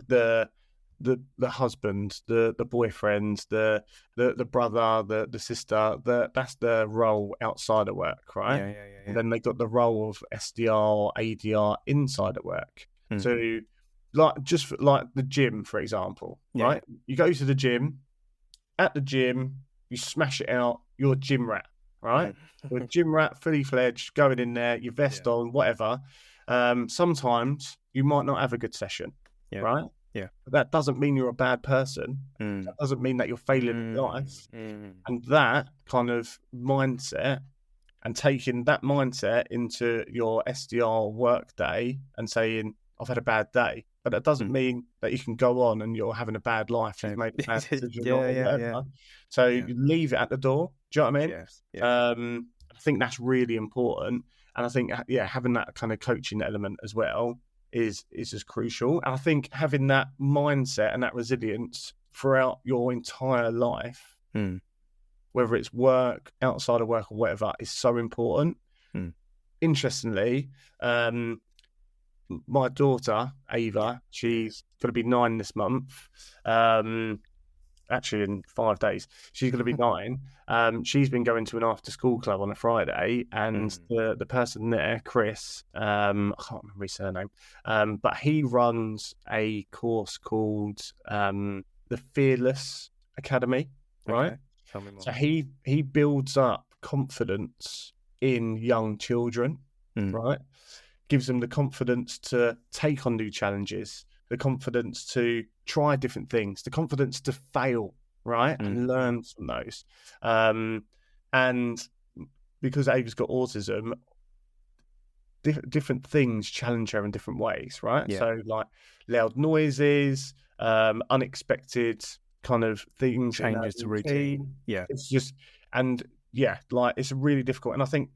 the husband, the boyfriend, the brother, the sister. That's the role outside of work, right? Yeah. And then they got the role of SDR, ADR inside of work. So, like the gym, for example, right? You go to the gym. At the gym, you smash it out. You're a gym rat, right? You're a gym rat, fully fledged, going in there, your vest on, whatever. Sometimes you might not have a good session, right? Yeah. But that doesn't mean you're a bad person. That doesn't mean that you're failing in life. And that kind of mindset and taking that mindset into your SDR work day and saying, I've had a bad day. But that doesn't mean that you can go on and you're having a bad life. You've made a bad decision. So you leave it at the door. Do you know what I mean? I think that's really important. And I think, having that kind of coaching element as well is just crucial. And I think having that mindset and that resilience throughout your entire life, whether it's work, outside of work or whatever, is so important. Interestingly, my daughter, Ava, she's going to be 9 this month. Actually, in 5 days, she's going to be 9. She's been going to an after-school club on a Friday, and the person there, Chris, I can't remember his surname, but he runs a course called the Fearless Academy, right? Okay. Tell me more. So he builds up confidence in young children, right? Gives them the confidence to take on new challenges, the confidence to try different things, the confidence to fail, right? And learn from those. And because Ava's got autism, different things challenge her in different ways, right? Yeah. So like loud noises, unexpected kind of things, changes to routine. Yeah. It's just, and yeah, like it's really difficult. And I think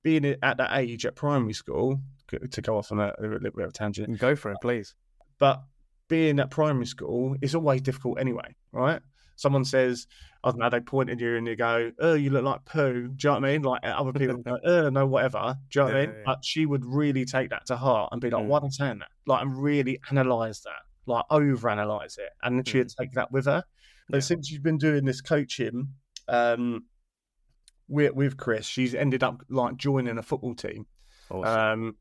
being at that age at primary school, to go off on a little bit of a tangent. Go for it, please. But being at primary school is always difficult anyway, right? Someone says, I don't know, they point at you and you go, oh, you look like poo. Do you know what I mean? Like other people go, oh, no, whatever. Do you know what I mean? But she would really take that to heart and be like, why am I saying that? Like, and really analyse that, like overanalyze it. And she'd take that with her. But since she's been doing this coaching with Chris, she's ended up like joining a football team. Awesome.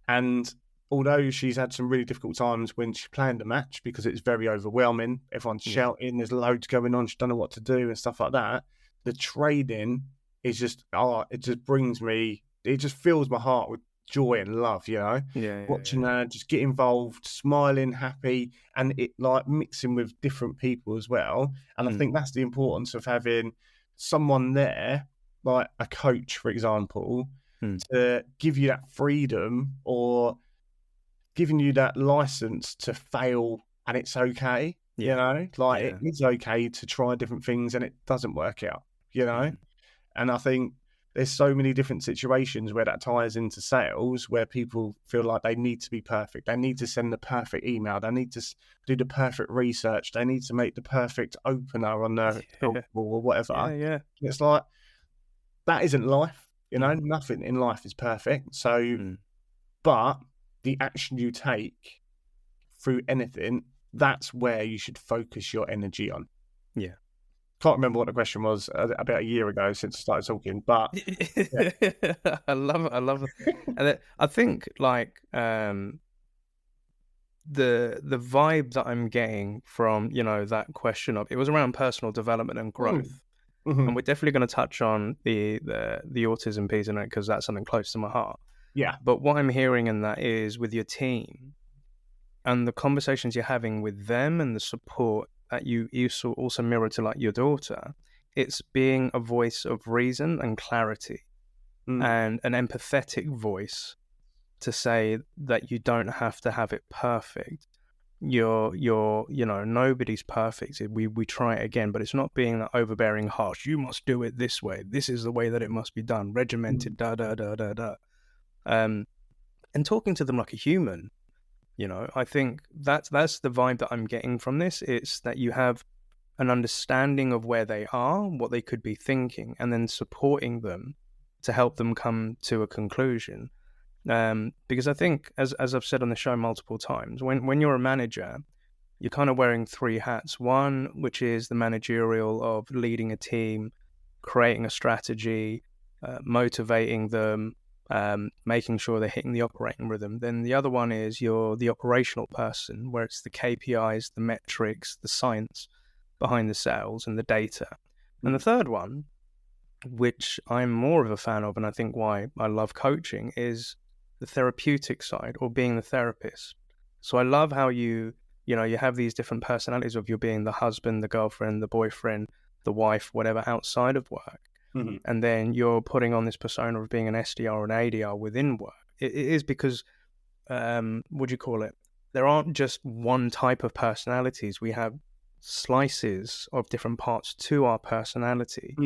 And although she's had some really difficult times when she planned a match because it's very overwhelming, everyone's shouting, there's loads going on, she don't know what to do and stuff like that. The training is just, it just brings me, it just fills my heart with joy and love, you know? Watching her just get involved, smiling, happy, and it like mixing with different people as well. And I think that's the importance of having someone there, like a coach, for example, to give you that freedom or giving you that license to fail, and it's okay, you know, like it is okay to try different things and it doesn't work out, you know. And I think there's so many different situations where that ties into sales, where people feel like they need to be perfect, they need to send the perfect email, they need to do the perfect research, they need to make the perfect opener on their or whatever. It's like, that isn't life, you know. Nothing in life is perfect. So but the action you take through anything, that's where you should focus your energy on. Can't remember what the question was about a year ago since I started talking, but I love it. And I think like the vibe that I'm getting from, you know, that question of, it was around personal development and growth. And we're definitely going to touch on the autism piece in it, because that's something close to my heart. But what I'm hearing in that is, with your team and the conversations you're having with them and the support that you also mirror to like your daughter, it's being a voice of reason and clarity and an empathetic voice to say that you don't have to have it perfect. You're you know, nobody's perfect. We try it again, but it's not being that overbearing, harsh, you must do it this way, this is the way that it must be done, regimented, and talking to them like a human. You know, I think that's the vibe that I'm getting from this. It's that you have an understanding of where they are, what they could be thinking, and then supporting them to help them come to a conclusion. Because I think, as I've said on the show multiple times, when you're a manager, you're kind of wearing 3 hats. One, which is the managerial of leading a team, creating a strategy, motivating them, making sure they're hitting the operating rhythm. Then the other one is you're the operational person, where it's the KPIs, the metrics, the science behind the sales and the data. And the third one, which I'm more of a fan of, and I think why I love coaching, is the therapeutic side, or being the therapist. So I love how you have these different personalities of you being the husband, the girlfriend, the boyfriend, the wife, whatever, outside of work. And then you're putting on this persona of being an SDR or an ADR within work. It is because, what do you call it? There aren't just one type of personalities. We have slices of different parts to our personality.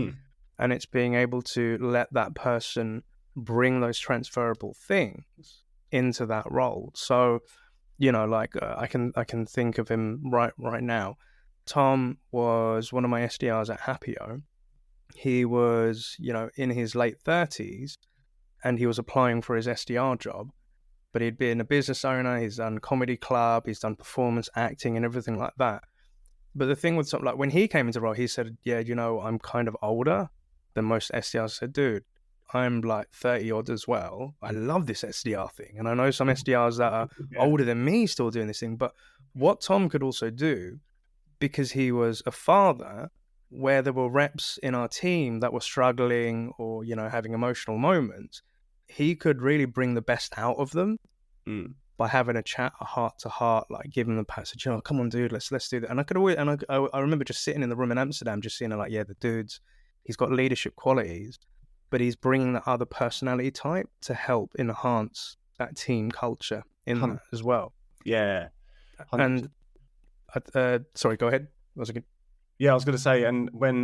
And it's being able to let that person bring those transferable things into that role. So, you know, like I can think of him right now. Tom was one of my SDRs at Happio. He was, you know, in his late 30s, and he was applying for his SDR job. but he'd been a business owner, he's done comedy club, he's done performance acting and everything like that. But the thing with something like when he came into role, he said, yeah, I'm kind of older than most SDRs. I said, dude, I'm like 30 odd as well. I love this SDR thing. And I know some SDRs that are older than me still doing this thing. But what Tom could also do, because he was a father, where there were reps in our team that were struggling or, having emotional moments, he could really bring the best out of them. By having a chat, a heart to heart, like giving them the passage, come on, dude, let's do that. And I could always, and I remember just sitting in the room in Amsterdam, just seeing like, the dude's, he's got leadership qualities, but he's bringing that other personality type to help enhance that team culture in that as well. Yeah. 100%. And sorry, go ahead. Was it good? Yeah, I was going to say, and when,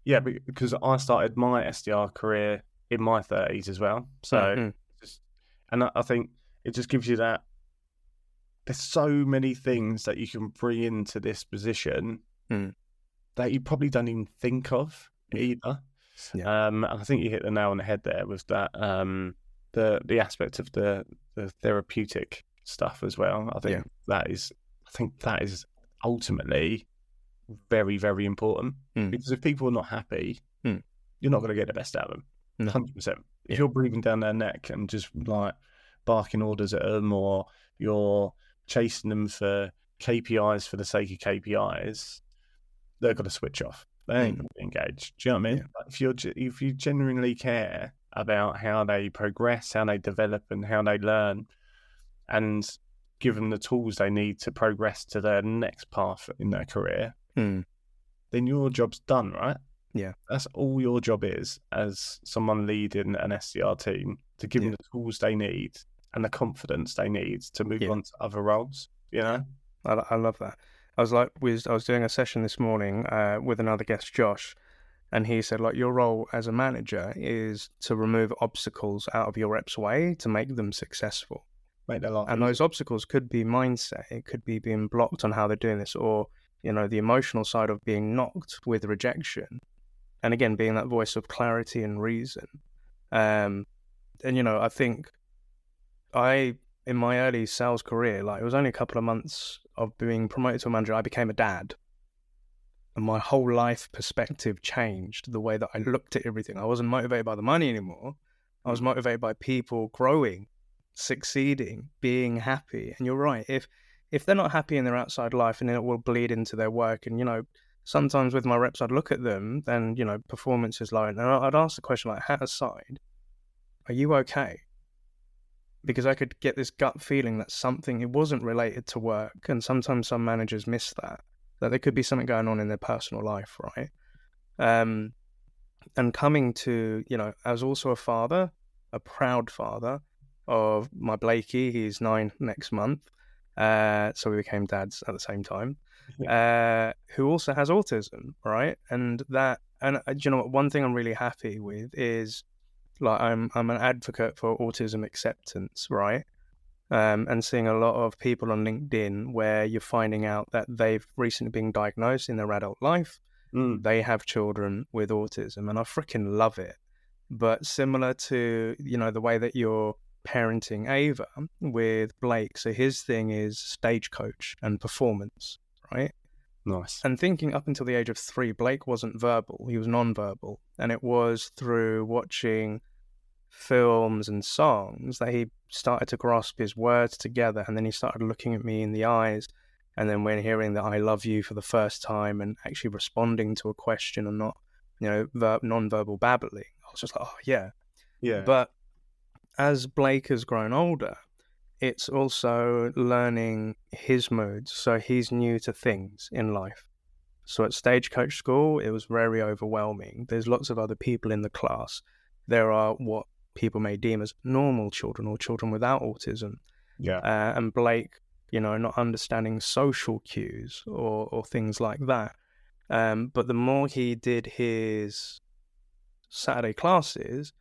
because I started my SDR career in my 30s as well. So, and I think it just gives you that. There's so many things that you can bring into this position that you probably don't even think of either. Yeah. And I think you hit the nail on the head there with that. The aspect of the therapeutic stuff as well. I think that is ultimately very, very important because if people are not happy, you're not going to get the best out of them. 100%. If you're breathing down their neck and just like barking orders at them, or you're chasing them for KPIs for the sake of KPIs, they're going to switch off. They ain't going to be engaged. Do you know what I mean? Yeah. If you genuinely care about how they progress, how they develop, and how they learn, and give them the tools they need to progress to their next path in their career, then your job's done, right? Yeah. That's all your job is as someone leading an SDR team, to give them the tools they need and the confidence they need to move on to other roles, I love that. I was doing a session this morning with another guest, Josh, and he said, like, your role as a manager is to remove obstacles out of your reps' way to make them successful. Make their life and easy. Those obstacles could be mindset, it could be being blocked on how they're doing this, or, the emotional side of being knocked with rejection. And again, being that voice of clarity and reason. And, I think in my early sales career, like it was only a couple of months of being promoted to a manager, I became a dad. And my whole life perspective changed, the way that I looked at everything. I wasn't motivated by the money anymore. I was motivated by people growing, succeeding, being happy. And you're right, if they're not happy in their outside life, and then it will bleed into their work. And, sometimes with my reps, I'd look at them, then, performance is low. And I'd ask the question, like, hat aside, are you okay? Because I could get this gut feeling that it wasn't related to work. And sometimes some managers miss that there could be something going on in their personal life, right? And coming to, I was also a father, a proud father of my Blakey. He's 9 next month. So we became dads at the same time, who also has autism, right? And one thing I'm really happy with is, like, I'm an advocate for autism acceptance, right? And seeing a lot of people on LinkedIn where you're finding out that they've recently been diagnosed in their adult life. They have children with autism, and I freaking love it. But similar to, the way that you're parenting Ava with Blake, so his thing is stagecoach and performance, right? Nice. And thinking up until the age of 3, Blake wasn't verbal, he was non-verbal. And it was through watching films and songs that he started to grasp his words together, and then he started looking at me in the eyes, and then when hearing that I love you for the first time and actually responding to a question and not, non-verbal babbling, I was just like, oh yeah. But as Blake has grown older, it's also learning his moods, so he's new to things in life. So at Stagecoach School, it was very overwhelming. There's lots of other people in the class. There are what people may deem as normal children or children without autism. And Blake, not understanding social cues or things like that. But the more he did his Saturday classes,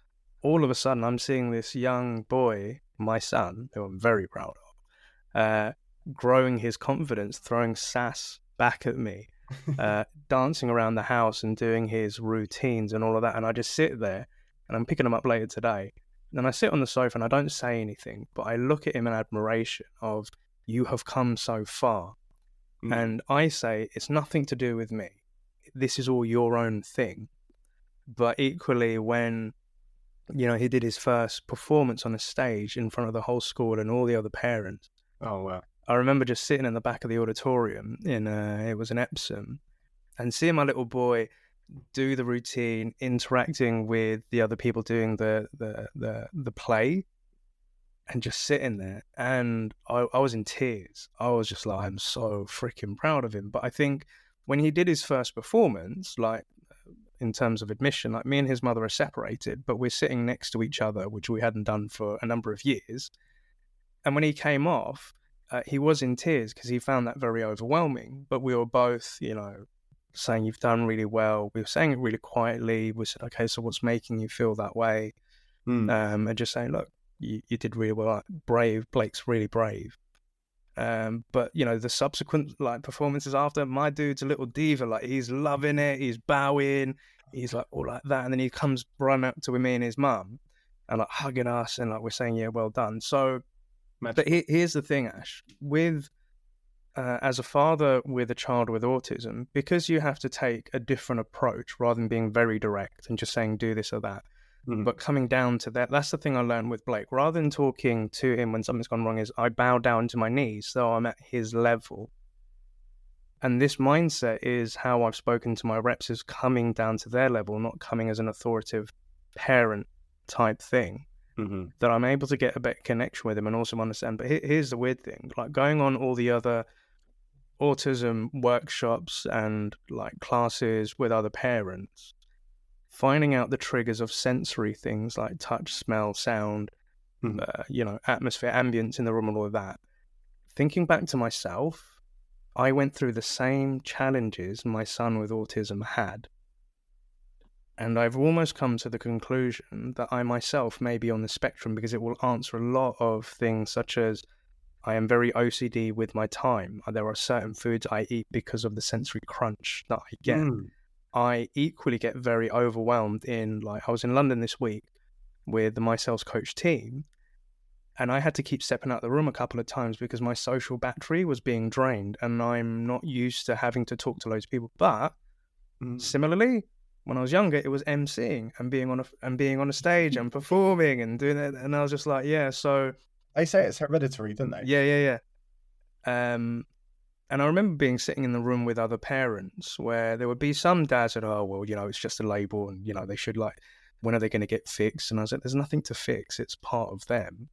all of a sudden I'm seeing this young boy, my son, who I'm very proud of, growing his confidence, throwing sass back at me, dancing around the house and doing his routines and all of that. And I just sit there, and I'm picking him up later today. And I sit on the sofa and I don't say anything, but I look at him in admiration of, you have come so far. And I say, it's nothing to do with me. This is all your own thing. But equally, when, he did his first performance on a stage in front of the whole school and all the other parents. Oh, wow. I remember just sitting in the back of the auditorium it was in Epsom, and seeing my little boy do the routine, interacting with the other people doing the play, and just sitting there. And I was in tears. I was just like, I'm so freaking proud of him. But I think when he did his first performance, like in terms of admission, like me and his mother are separated, but we're sitting next to each other, which we hadn't done for a number of years. And when he came off, he was in tears because he found that very overwhelming. But we were both, saying, you've done really well. We were saying it really quietly. We said, okay, so what's making you feel that way? And just saying, look, you did really well. Brave. Blake's really brave. But the subsequent performances after, my dude's a little diva. Like, he's loving it. He's bowing. He's like all like that. And then he comes running up to me and his mum and like hugging us and like we're saying, yeah, well done. So, but here's the thing, Ash, with as a father with a child with autism, because you have to take a different approach rather than being very direct and just saying do this or that. But coming down to that's the thing I learned with Blake. Rather than talking to him when something's gone wrong, is I bow down to my knees so I'm at his level. And this mindset is how I've spoken to my reps, is coming down to their level, not coming as an authoritative parent type thing. That I'm able to get a better connection with him and also understand. But here's the weird thing, like going on all the other autism workshops and like classes with other parents, finding out the triggers of sensory things like touch, smell, sound, atmosphere, ambience in the room and all of that. Thinking back to myself, I went through the same challenges my son with autism had. And I've almost come to the conclusion that I myself may be on the spectrum, because it will answer a lot of things such as I am very OCD with my time. There are certain foods I eat because of the sensory crunch that I get. I equally get very overwhelmed I was in London this week with the My Sales Coach team, and I had to keep stepping out of the room a couple of times because my social battery was being drained, and I'm not used to having to talk to loads of people. But similarly, when I was younger, it was emceeing and being on a stage and performing and doing it, and I was just like, yeah. So they say it's hereditary, don't they? Yeah. And I remember sitting in the room with other parents where there would be some dads that, oh, well, it's just a label and, they should when are they going to get fixed? And I was like, there's nothing to fix. It's part of them.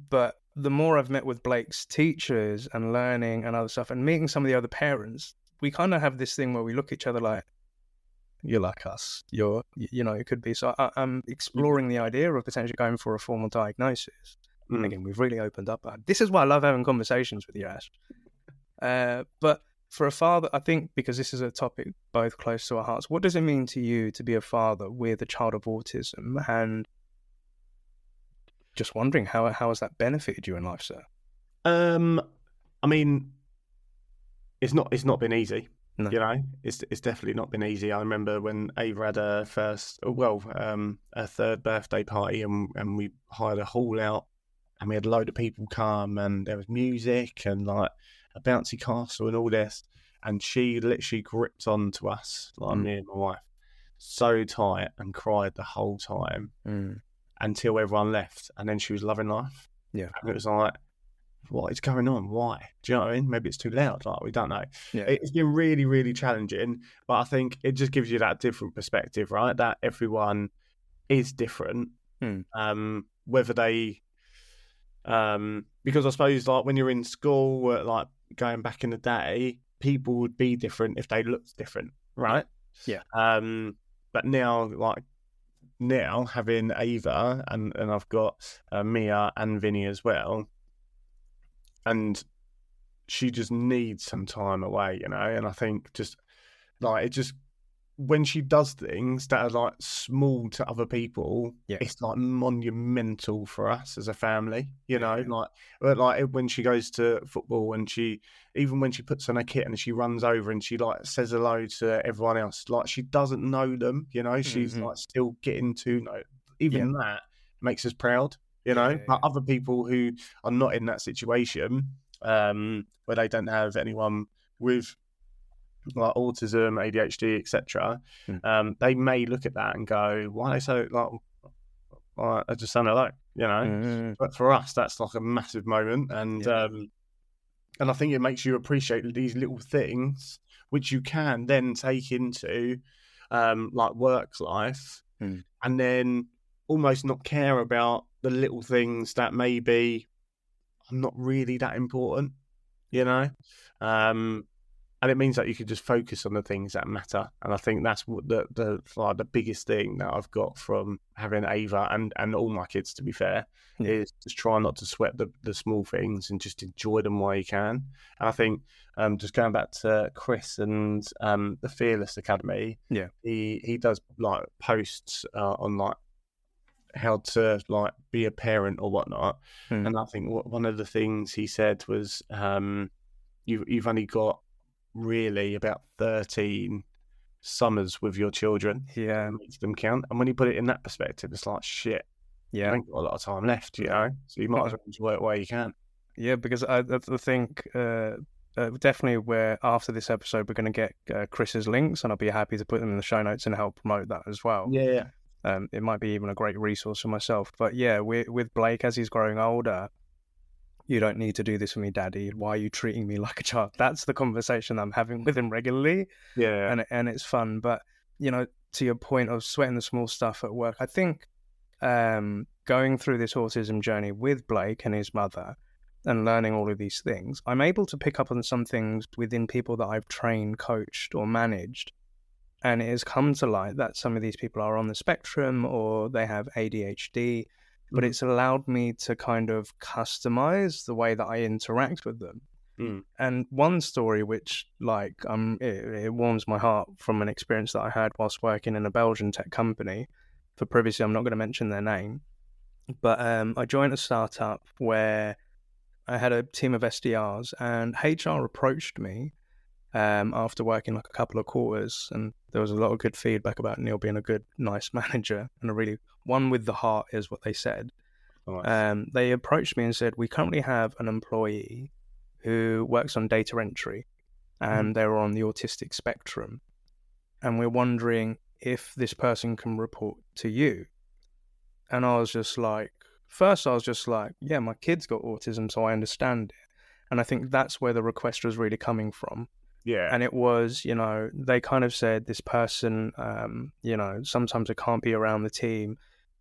But the more I've met with Blake's teachers and learning and other stuff and meeting some of the other parents, we kind of have this thing where we look at each other like, you're like us. It could be. So I'm exploring the idea of potentially going for a formal diagnosis. Again, we've really opened up. This is why I love having conversations with you, Ash. But for a father, I think, because this is a topic both close to our hearts, what does it mean to you to be a father with a child of autism? And just wondering, how has that benefited you in life, sir? I mean, it's not been easy. No. It's definitely not been easy. I remember when Ava had her third birthday party, and we hired a hall out. And we had a load of people come, and there was music and like a bouncy castle and all this. And she literally gripped on to us, me and my wife, so tight, and cried the whole time until everyone left. And then she was loving life. Yeah. And it was like, what is going on? Why? Do you know what I mean? Maybe it's too loud. We don't know. Yeah. It's been really, really challenging. But I think it just gives you that different perspective, right? That everyone is different. Whether they... because I suppose when you're in school, going back in the day, people would be different if they looked different, right? Yeah. But now having Ava and I've got Mia and Vinny as well, and she just needs some time away, and I think when she does things that are small to other people, it's monumental for us as a family, when she goes to football and even when she puts on her kit and she runs over and she says hello to everyone else, she doesn't know them, she's still getting to know even that makes us proud, But other people who are not in that situation, where they don't have anyone with like autism, ADHD, etc., they may look at that and go, "Why are they so like I just sound alone?" But for us, that's like a massive moment, and I think it makes you appreciate these little things, which you can then take into like work life, and then almost not care about the little things that maybe are not really that important, and it means that you can just focus on the things that matter. And I think that's what the biggest thing that I've got from having Ava and all my kids, to be fair, is just try not to sweat the small things and just enjoy them while you can. And I think just going back to Chris and the Fearless Academy, he does like posts on like how to like be a parent or whatnot. And I think one of the things he said was you've only got really about 13 summers with your children. Makes them count. And when you put it in that perspective, it's like, shit, you ain't got a lot of time left, so you might as well enjoy it while you can. Because I think definitely where after this episode we're going to get Chris's links, and I'll be happy to put them in the show notes and help promote that as well. It might be even a great resource for myself. But with Blake, as he's growing older, you don't need to do this for me, Daddy. Why are you treating me like a child? That's the conversation I'm having with him regularly. And it's fun. But, to your point of sweating the small stuff at work, I think going through this autism journey with Blake and his mother and learning all of these things, I'm able to pick up on some things within people that I've trained, coached, or managed. And it has come to light that some of these people are on the spectrum or they have ADHD. But it's allowed me to kind of customize the way that I interact with them. And one story which, like, it warms my heart from an experience that I had whilst working in a Belgian tech company. For privacy, I'm not going to mention their name. But I joined a startup where I had a team of SDRs, and HR approached me after working like a couple of quarters, and there was a lot of good feedback about Neil being a good, nice manager and a really one with the heart, is what they said. Nice. They approached me and said, we currently have an employee who works on data entry, and they're on the autistic spectrum, and we're wondering if this person can report to you. And I was just like, yeah, my kid's got autism, so I understand it. And I think that's where the request was really coming from. And it was, they kind of said this person, sometimes they can't be around the team.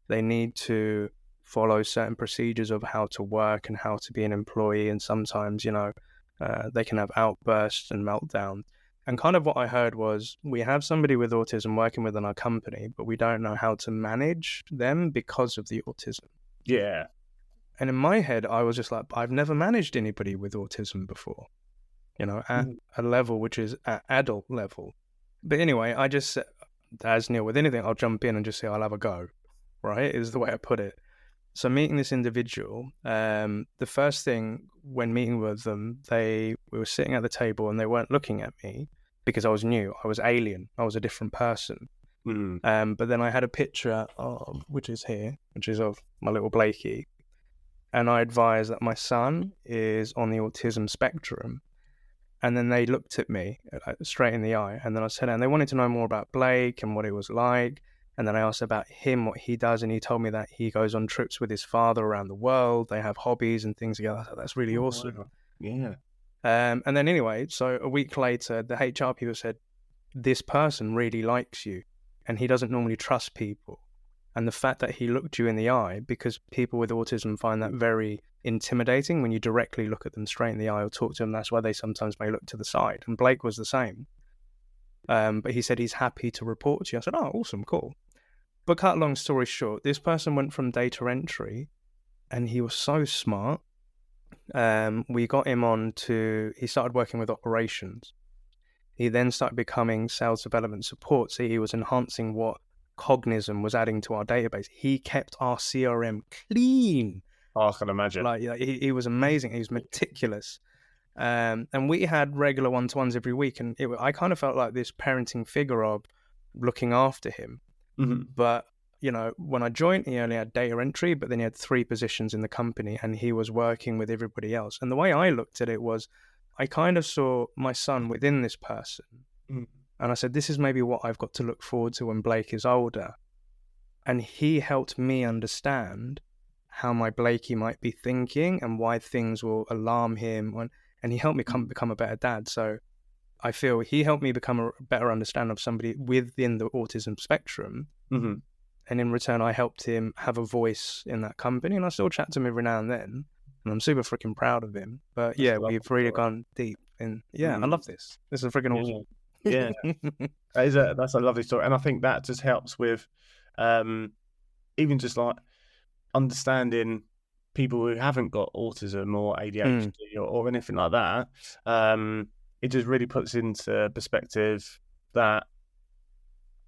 They need to follow certain procedures of how to work and how to be an employee. And sometimes, they can have outbursts and meltdowns. And kind of what I heard was, we have somebody with autism working within our company, but we don't know how to manage them because of the autism. And in my head, I was just like, I've never managed anybody with autism before. At a level which is at adult level. But anyway, I just said, as Neil, with anything, I'll jump in and just say, I'll have a go, right? Is the way I put it. So meeting this individual, the first thing when meeting with them, we were sitting at the table and they weren't looking at me because I was new. I was alien. I was a different person. But then I had a picture which is here, which is of my little Blakey. And I advised that my son is on the autism spectrum. And then they looked at me straight in the eye. And then I said, and they wanted to know more about Blake and what it was like. And then I asked about him, what he does. And he told me that he goes on trips with his father around the world. They have hobbies and things together. I thought, that's really awesome. Wow. Yeah. And then anyway, so a week later, the HR people said, this person really likes you. And he doesn't normally trust people. And the fact that he looked you in the eye, because people with autism find that very intimidating when you directly look at them straight in the eye or talk to them. That's why they sometimes may look to the side. And Blake was the same. But he said he's happy to report to you. I said, oh, awesome, cool. But cut long story short, this person went from data entry and he was so smart. We got him he started working with operations. He then started becoming sales development support. So he was enhancing what Cognizant was adding to our database. He kept our CRM clean. Oh, I can imagine. He was amazing. He was meticulous. And we had regular one-to-ones every week. And I kind of felt like this parenting figure of looking after him. Mm-hmm. But, when I joined, he only had data entry, but then he had 3 positions in the company and he was working with everybody else. And the way I looked at it was, I kind of saw my son within this person. Mm. And I said, this is maybe what I've got to look forward to when Blake is older. And he helped me understand how my Blakey might be thinking and why things will alarm him. And he helped me become a better dad. So I feel he helped me become a better understanding of somebody within the autism spectrum. Mm-hmm. And in return, I helped him have a voice in that company. And I still chat to him every now and then. And I'm super freaking proud of him. But yeah, we've really gone deep. And I love this. This is freaking awesome. Yeah. That's a lovely story. And I think that just helps with even just like understanding people who haven't got autism or ADHD or anything like that. It just really puts into perspective that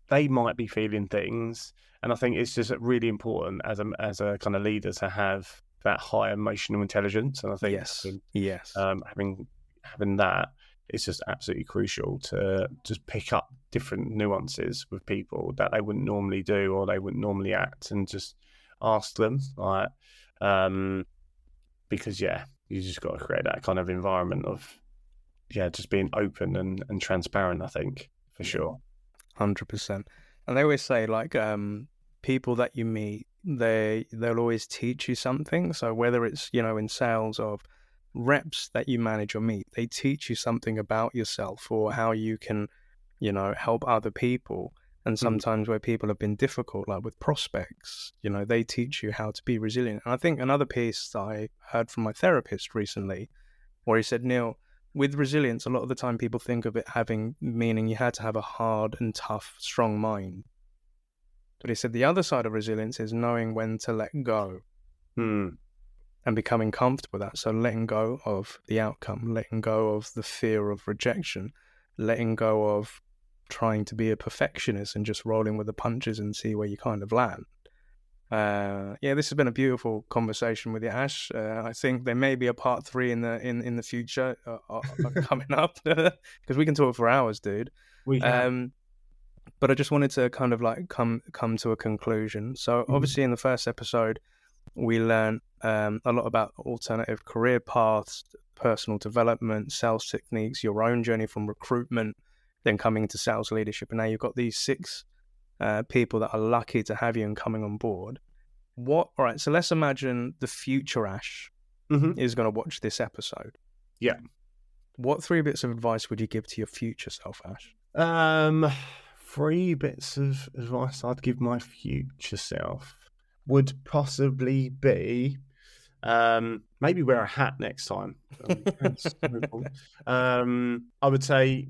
they might be feeling things, and I think it's just really important as a kind of leader to have that high emotional intelligence. And I think having that, it's just absolutely crucial to just pick up different nuances with people that they wouldn't normally do or they wouldn't normally act, and just ask them, like, because you just got to create that kind of environment of just being open and transparent, I think, for sure. 100%. And they always say, like, people that you meet, they'll always teach you something. So whether it's, in sales of reps that you manage or meet, they teach you something about yourself or how you can, help other people. And sometimes where people have been difficult, like with prospects, they teach you how to be resilient. And I think another piece that I heard from my therapist recently, where he said, Neil, with resilience, a lot of the time people think of it meaning you had to have a hard and tough, strong mind. But he said the other side of resilience is knowing when to let go and becoming comfortable with that. So letting go of the outcome, letting go of the fear of rejection, letting go of trying to be a perfectionist and just rolling with the punches and see where you kind of land. This has been a beautiful conversation with you, Ash. I think there may be a part 3 in the future coming up, because we can talk for hours, dude. We can. But I just wanted to kind of like come to a conclusion. So obviously in the first episode, we learned a lot about alternative career paths, personal development, sales techniques, your own journey from recruitment, then coming to sales leadership. And now you've got these 6 people that are lucky to have you and coming on board. All right, so let's imagine the future Ash is going to watch this episode. Yeah. What 3 bits of advice would you give to your future self, Ash? 3 bits of advice I'd give my future self would possibly be maybe wear a hat next time. I would say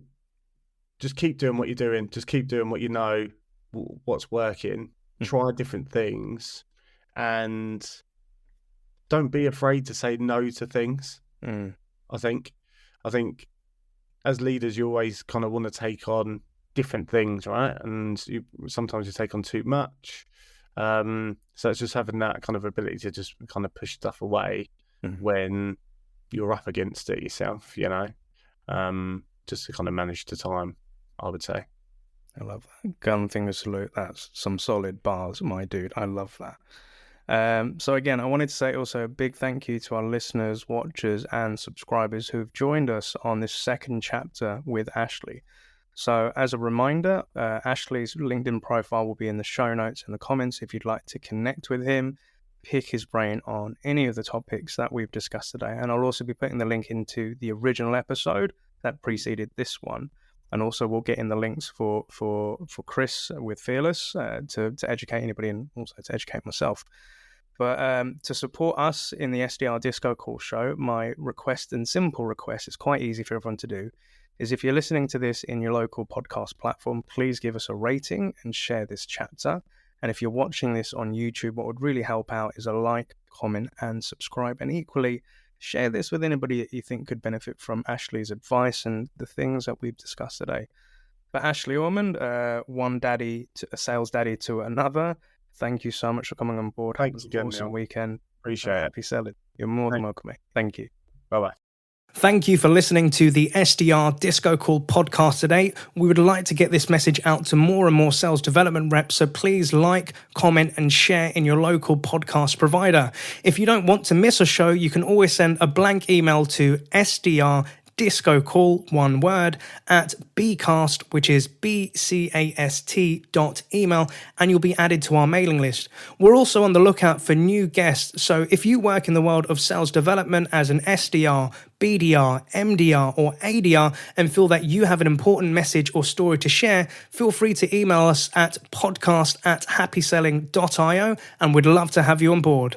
just keep doing what you're doing. Just keep doing what you know, what's working. Try different things, and don't be afraid to say no to things. I think as leaders, you always kind of want to take on different things, right? And sometimes you take on too much. So it's just having that kind of ability to just kind of push stuff away when you're up against it yourself, just to kind of manage the time, I would say. I love that. Gun finger salute. That's some solid bars, my dude. I love that. So again, I wanted to say also a big thank you to our listeners, watchers, and subscribers who've joined us on this second chapter with Ashley. So as a reminder, Ashley's LinkedIn profile will be in the show notes and the comments if you'd like to connect with him, pick his brain on any of the topics that we've discussed today. And I'll also be putting the link into the original episode that preceded this one. And also we'll get in the links for Chris with Fearless to educate anybody and also to educate myself. But to support us in the SDR DiscoCall show, my request and simple request, it's quite easy for everyone to do, is if you're listening to this in your local podcast platform, please give us a rating and share this chapter. And if you're watching this on YouTube, what would really help out is a like, comment, and subscribe. And equally, share this with anybody that you think could benefit from Ashley's advice and the things that we've discussed today. But Ashley Ormond, one daddy, a sales daddy to another, thank you so much for coming on board. Thanks again, awesome Neil. weekend. Appreciate it. Happy selling. You're more than welcome, mate. Thank you. Bye-bye. Thank you for listening to the SDR Disco Call podcast today. We would like to get this message out to more and more sales development reps, so please like, comment, and share in your local podcast provider. If you don't want to miss a show, you can always send a blank email to SDR Disco Call, one word, at bcast, which is bcast.email, and you'll be added to our mailing list. We're also on the lookout for new guests, so if you work in the world of sales development as an SDR, BDR, MDR, or ADR, and feel that you have an important message or story to share, feel free to email us at podcast@happyselling.io, and we'd love to have you on board.